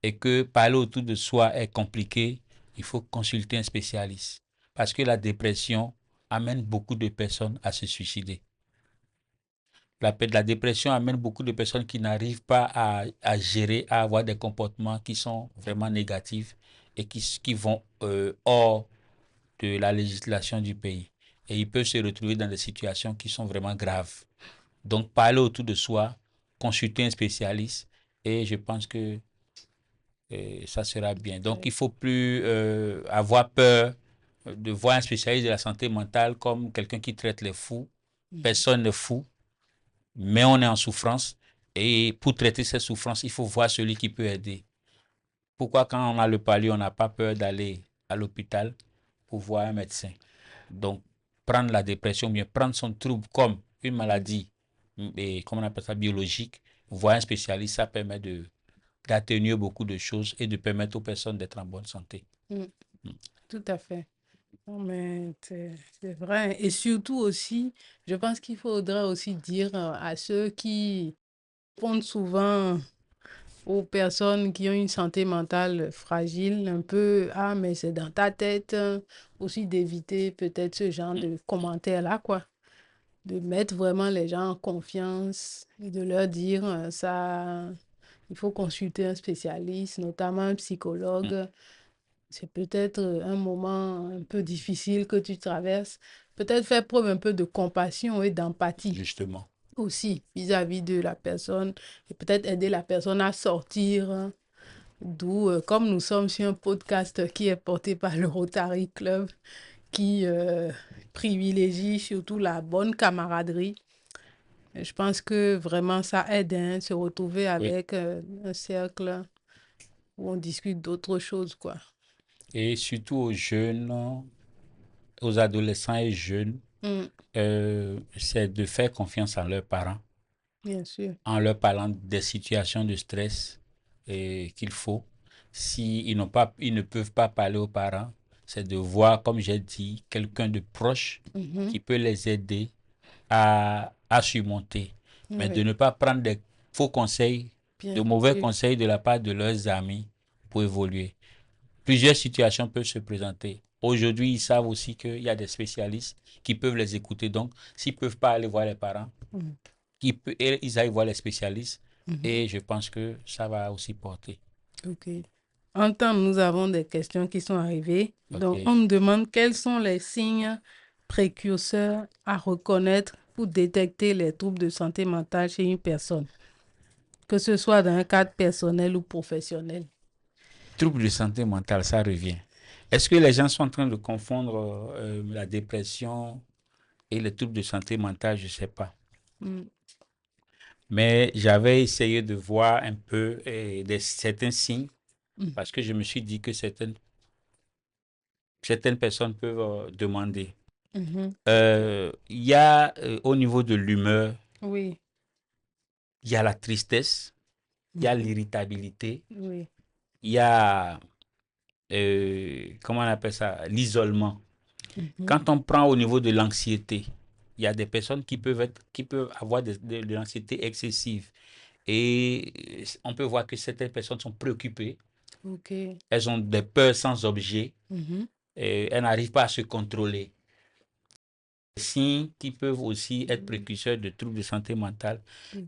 et que parler autour de soi est compliqué, il faut consulter un spécialiste. Parce que la dépression amène beaucoup de personnes à se suicider. La dépression amène beaucoup de personnes qui n'arrivent pas à gérer, à avoir des comportements qui sont vraiment négatifs et qui vont hors de la législation du pays. Et ils peuvent se retrouver dans des situations qui sont vraiment graves. Donc, parler autour de soi, consulter un spécialiste, et je pense que ça sera bien. Donc, il ouais. ne faut plus avoir peur de voir un spécialiste de la santé mentale comme quelqu'un qui traite les fous. Mhm. Personne n'est fou, mais on est en souffrance. Et pour traiter cette souffrance, il faut voir celui qui peut aider. Pourquoi quand on a le palu, on n'a pas peur d'aller à l'hôpital pour voir un médecin? Donc, prendre la dépression, bien prendre son trouble comme une maladie, et, comment on appelle ça, biologique, voir un spécialiste, ça permet d'atténuer beaucoup de choses et de permettre aux personnes d'être en bonne santé. Mm, tout à fait. Non, mais c'est vrai. Et surtout aussi, je pense qu'il faudrait aussi dire à ceux qui font souvent aux personnes qui ont une santé mentale fragile, un peu, ah, mais c'est dans ta tête, aussi d'éviter peut-être ce genre de commentaires-là, quoi. De mettre vraiment les gens en confiance et de leur dire, ça, il faut consulter un spécialiste, notamment un psychologue. C'est peut-être un moment un peu difficile que tu traverses. Peut-être faire preuve un peu de compassion et d'empathie Justement. aussi vis-à-vis de la personne et peut-être aider la personne à sortir. D'où, comme nous sommes sur un podcast qui est porté par le Rotary Club, qui privilégie surtout la bonne camaraderie, je pense que vraiment ça aide, hein, se retrouver Oui. avec un cercle où on discute d'autres choses, quoi. Et surtout aux jeunes, aux adolescents et jeunes, Mm, c'est de faire confiance en leurs parents, bien sûr. en leur parlant des situations de stress qu'il faut. Si ils n'ont pas, ils ne peuvent pas parler aux parents, c'est de voir, comme j'ai dit, quelqu'un de proche Mhm, qui peut les aider à surmonter. Mais de oui, ne pas prendre des faux conseils, de bien mauvais sûr. conseils de la part de leurs amis pour évoluer. Plusieurs situations peuvent se présenter. Aujourd'hui, ils savent aussi qu'il y a des spécialistes qui peuvent les écouter. Donc, s'ils ne peuvent pas aller voir les parents, Mm, ils aillent voir les spécialistes. mhm, Et je pense que ça va aussi porter. ok. En temps, nous avons des questions qui sont arrivées. Donc, OK. on me demande quels sont les signes précurseurs à reconnaître pour détecter les troubles de santé mentale chez une personne, que ce soit dans un cadre personnel ou professionnel. Troubles de santé mentale, ça revient. Est-ce que les gens sont en train de confondre la dépression et les troubles de santé mentale? Je ne sais pas. Mm, Mais j'avais essayé de voir un peu certains signes mm, parce que je me suis dit que certaines personnes peuvent demander. mhm. Il y a au niveau de l'humeur, Oui. il y a la tristesse, il y a Mhm. l'irritabilité, Oui. il y a, comment on appelle ça, l'isolement. Mhm. Quand on prend au niveau de l'anxiété, il y a des personnes qui peuvent avoir de l'anxiété excessive. Et on peut voir que certaines personnes sont préoccupées Ok. Elles ont des peurs sans objet. Mhm. Et elles n'arrivent pas à se contrôler. Des signes qui peuvent aussi être précurseurs de troubles de santé mentale.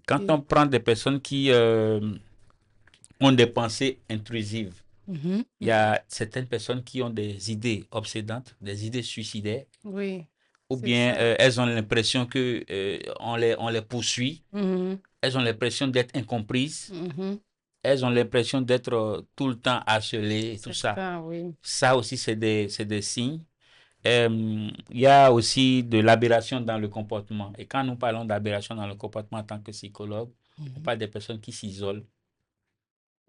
Quand Ok. on prend des personnes qui ont des pensées intrusives, Mhm. il y a certaines personnes qui ont des idées obsédantes, des idées suicidaires, Oui, ou c'est bien ça. elles ont l'impression que on les poursuit, Mhm. elles ont l'impression d'être incomprises, Mhm. elles ont l'impression d'être tout le temps harcelées et tout C'est ça. ça, oui. Ça aussi, c'est des signes. Il y a aussi de l'aberration dans le comportement. Et quand nous parlons d'aberration dans le comportement en tant que psychologue, on Mhm. parle des personnes qui s'isolent,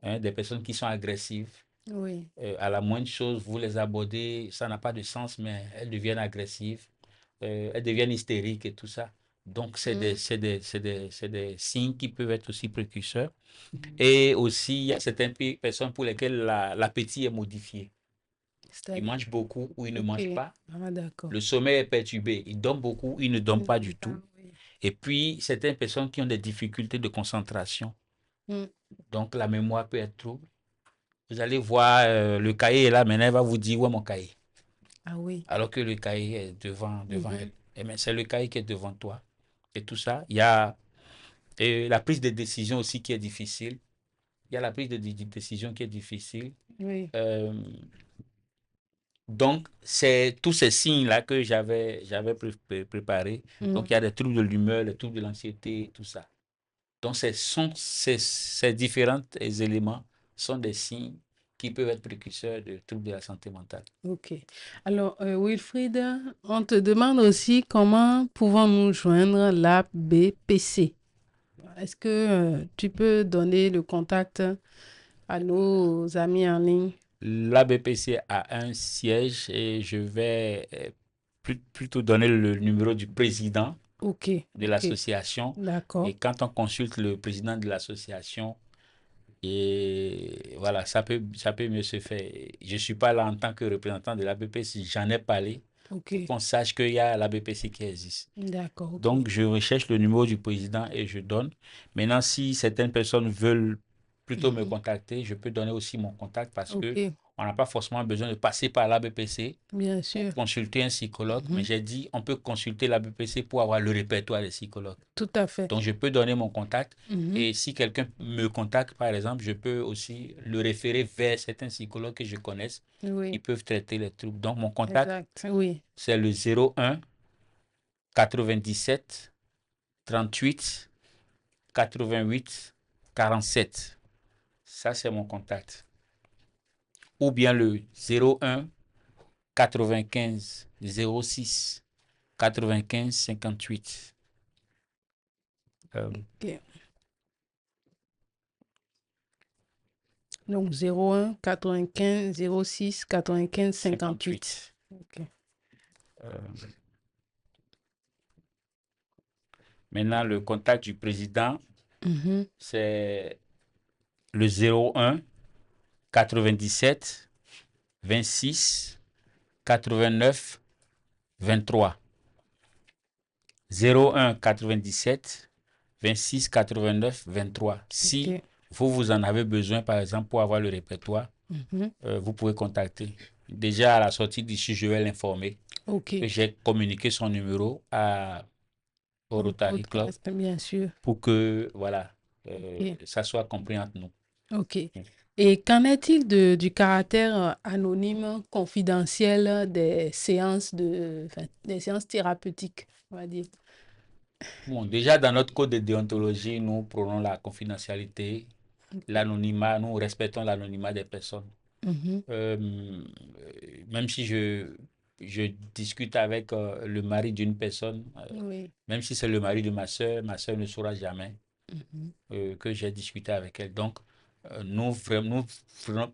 hein, des personnes qui sont agressives. Oui. À la moindre chose, vous les abordez, ça n'a pas de sens, mais elles deviennent agressives, elles deviennent hystériques et tout ça. Donc, Mhm. c'est des signes qui peuvent être aussi précurseurs. Et aussi, il y a certaines personnes pour lesquelles l'appétit est modifié. Ils C'est-à-dire, mangent beaucoup ou ils ne ok. mangent pas. Ah, d'accord. Le sommeil est perturbé. Ils dorment beaucoup, ils ne dorment Ils pas n'ont du pas, tout. oui. Et puis, certaines personnes qui ont des difficultés de concentration. Mm. Donc, la mémoire peut être trouble. Vous allez voir, le cahier est là, maintenant, elle va vous dire, où est mon cahier? Ah oui. Alors que le cahier est devant elle. Mhm. Et bien, c'est le cahier qui est devant toi. Et tout ça. Il y a la prise de décision aussi qui est difficile. Il y a la prise de décision qui est difficile. Oui. Euh, donc, c'est tous ces signes-là que j'avais préparés. Donc, il y Mm. a des troubles de l'humeur, les troubles de l'anxiété, tout ça. Donc, ces différents éléments sont des signes qui peuvent être précurseurs de troubles de la santé mentale. Ok. Alors, Wilfried, on te demande aussi comment pouvons-nous joindre la BPC. Est-ce que tu peux donner le contact à nos amis en ligne? L'ABPC a un siège et je vais plutôt donner le numéro du président Ok, de ok, l'association. d'accord. Et quand on consulte le président de l'association, et voilà, ça peut mieux se faire. Je ne suis pas là en tant que représentant de l'ABPC, j'en ai parlé Ok, pour qu'on sache qu'il y a l'ABPC qui existe. d'accord, ok. Donc, je recherche le numéro du président et je donne. Maintenant, si certaines personnes veulent plutôt me Mhm. contacter, je peux donner aussi mon contact parce Ok, que on n'a pas forcément besoin de passer par l'ABPC bien pour sûr. consulter un psychologue, mais Mhm. j'ai dit on peut consulter l'ABPC pour avoir le répertoire des psychologues. Tout à fait. Donc, je peux donner mon contact Mhm. et si quelqu'un me contacte, par exemple, je peux aussi le référer vers certains psychologues que je connaisse qui Oui, peuvent traiter les troubles. Donc, mon contact, exact. Oui, c'est le 01 97 38 88 47. Ça, c'est mon contact. Ou bien le 01 95 06 95 58. Euh, ok. Donc, 01 95 06 95 58. 58. Ok. Maintenant, le contact du président, Mhm. c'est le 01 97 26 89 23. 01 97 26 89 23. Si Ok. vous en avez besoin, par exemple, pour avoir le répertoire, Mhm. vous pouvez contacter. Déjà, à la sortie d'ici, je vais l'informer Ok. que j'ai communiqué son numéro au Rotary Autre Club aspect, bien sûr. pour que, voilà, Ok. ça soit compris entre nous. Ok. Et qu'en est-il du caractère anonyme, confidentiel des séances enfin, des séances thérapeutiques, on va dire? Bon, déjà, dans notre code de déontologie, nous prenons la confidentialité, Ok. l'anonymat, nous respectons l'anonymat des personnes. Mhm. Euh, même si je discute avec le mari d'une personne, Oui. même si c'est le mari de ma soeur ne saura jamais Mhm. que j'ai discuté avec elle. Donc, nous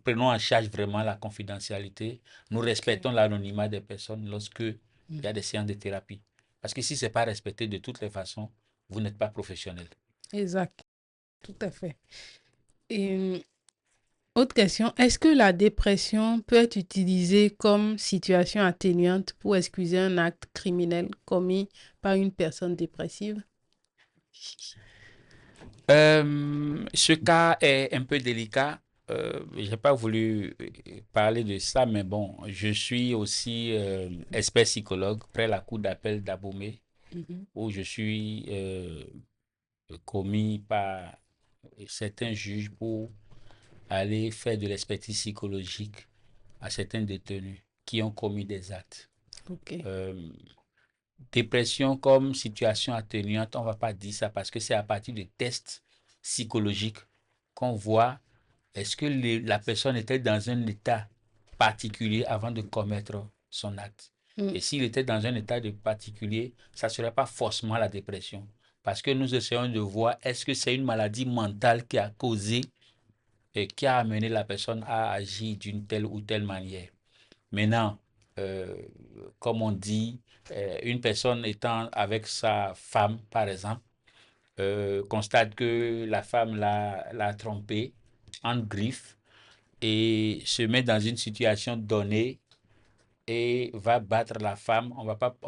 prenons en charge vraiment la confidentialité. Nous Ok. respectons l'anonymat des personnes lorsque il y a Mhm. des séances de thérapie. Parce que si ce n'est pas respecté de toutes les façons, vous n'êtes pas professionnel. Exact. Tout à fait. Et autre question, est-ce que la dépression peut être utilisée comme situation atténuante pour excuser un acte criminel commis par une personne dépressive? Ce cas est un peu délicat j'ai pas voulu parler de ça, mais bon, je suis aussi expert psychologue près la cour d'appel d'Abomey, Mhm. où je suis commis par certains juges pour aller faire de l'expertise psychologique à certains détenus qui ont commis des actes. OK. Euh, Dépression comme situation atténuante, on ne va pas dire ça parce que c'est à partir de tests psychologiques qu'on voit est-ce que la personne était dans un état particulier avant de commettre son acte. Mm. Et s'il était dans un état de particulier, ça ne serait pas forcément la dépression. Parce que nous essayons de voir est-ce que c'est une maladie mentale qui a causé et qui a amené la personne à agir d'une telle ou telle manière. Maintenant, euh, comme on dit, une personne étant avec sa femme, par exemple, constate que la femme l'a trompé en griffe et se met dans une situation donnée et va battre la femme, on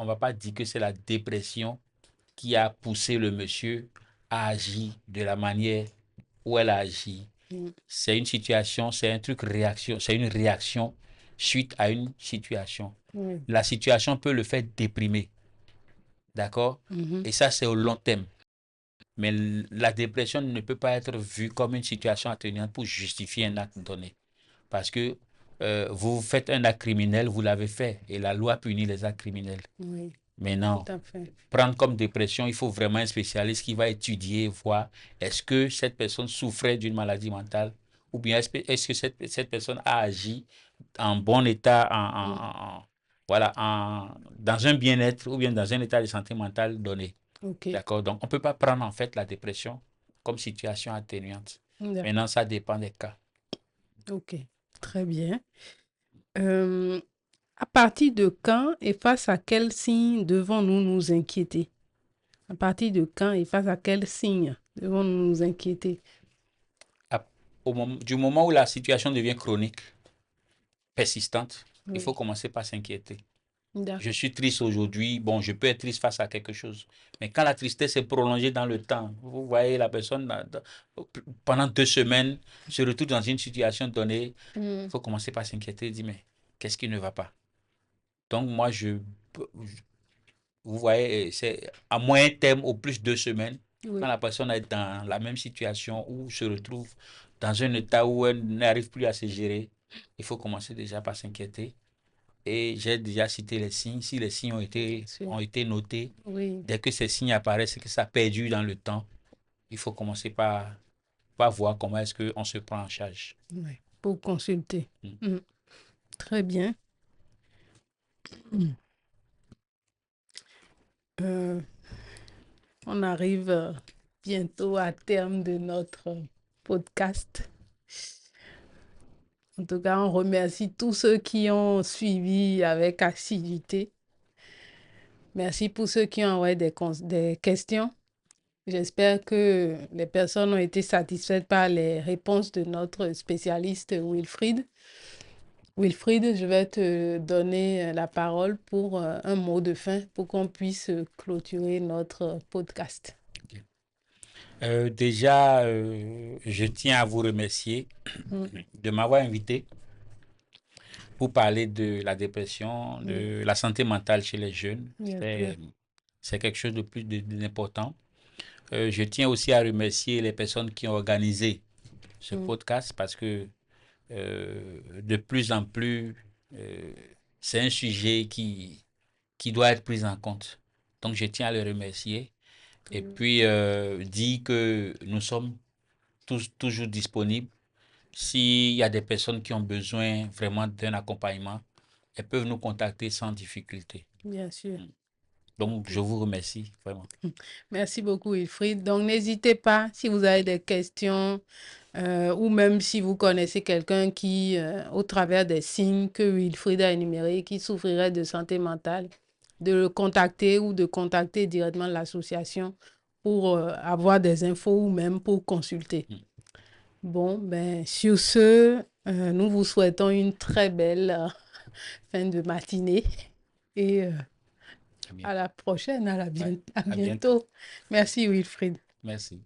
va pas dire que c'est la dépression qui a poussé le monsieur à agir de la manière où elle a agi. Mm. C'est une situation, c'est un truc réaction, c'est une réaction suite à une situation. Oui. La situation peut le faire déprimer, d'accord? Mhm. Et ça, c'est au long terme. Mais la dépression ne peut pas être vue comme une situation atténuante pour justifier un acte donné. Parce que vous faites un acte criminel, vous l'avez fait, et la loi punit les actes criminels. Oui, tout Maintenant, à fait. prendre comme dépression, il faut vraiment un spécialiste qui va étudier, voir est-ce que cette personne souffrait d'une maladie mentale ou bien est-ce que cette personne a agi en bon état, Mm. voilà, dans un bien-être ou bien dans un état de santé mentale donné. OK. D'accord? Donc, on ne peut pas prendre en fait la dépression comme situation atténuante. D'accord. Maintenant, ça dépend des cas. OK. Très bien. Euh, à partir de quand et face à quels signes devons-nous nous inquiéter? À partir de quand et face à quels signes devons-nous nous inquiéter? Du moment où la situation devient chronique, persistante, il faut Oui. commencer par s'inquiéter. Je D'accord. suis triste aujourd'hui, bon, je peux être triste face à quelque chose. Mais quand la tristesse est prolongée dans le temps, vous voyez la personne pendant 2 semaines se retrouve dans une situation donnée, il Mm. faut commencer par s'inquiéter et dire, mais qu'est-ce qui ne va pas? Donc moi, vous voyez, c'est à moyen terme, au plus 2 semaines, quand Oui. la personne est dans la même situation ou se retrouve dans un état où elle n'arrive plus à se gérer, il faut commencer déjà par s'inquiéter. Et j'ai déjà cité les signes. Si les signes Bien sûr. ont été notés, Oui. dès que ces signes apparaissent et que ça perdure dans le temps, il faut commencer par voir comment est-ce qu'on se prend en charge. Oui. Pour consulter. Mm. Mm. Très bien. Mm. Euh, on arrive bientôt à terme de notre podcast. En tout cas, on remercie tous ceux qui ont suivi avec assiduité. Merci pour ceux qui ont envoyé des questions. J'espère que les personnes ont été satisfaites par les réponses de notre spécialiste Wilfried. Wilfried, je vais te donner la parole pour un mot de fin pour qu'on puisse clôturer notre podcast. Ok. Déjà, je tiens à vous remercier Mm. de m'avoir invité pour parler de la dépression, Oui, de la santé mentale chez les jeunes. bien sûr. C'est quelque chose de plus d'important. Je tiens aussi à remercier les personnes qui ont organisé ce Mm. podcast parce que de plus en plus, euh, c'est un sujet qui doit être pris en compte. Donc, je tiens à les remercier et Mm. puis dire que nous sommes toujours disponibles. S'il y a des personnes qui ont besoin vraiment d'un accompagnement, elles peuvent nous contacter sans difficulté. Bien sûr. Donc, je vous remercie vraiment. Merci beaucoup, Wilfried. Donc, n'hésitez pas, si vous avez des questions ou même si vous connaissez quelqu'un qui, au travers des signes que Wilfried a énumérés, qui souffrirait de santé mentale, de le contacter ou de contacter directement l'association pour avoir des infos ou même pour consulter. Mm. Bon, ben, sur ce, nous vous souhaitons une très belle fin de matinée et À à bientôt. la prochaine, Ouais, à à bientôt. bientôt. Merci, Wilfried. Merci.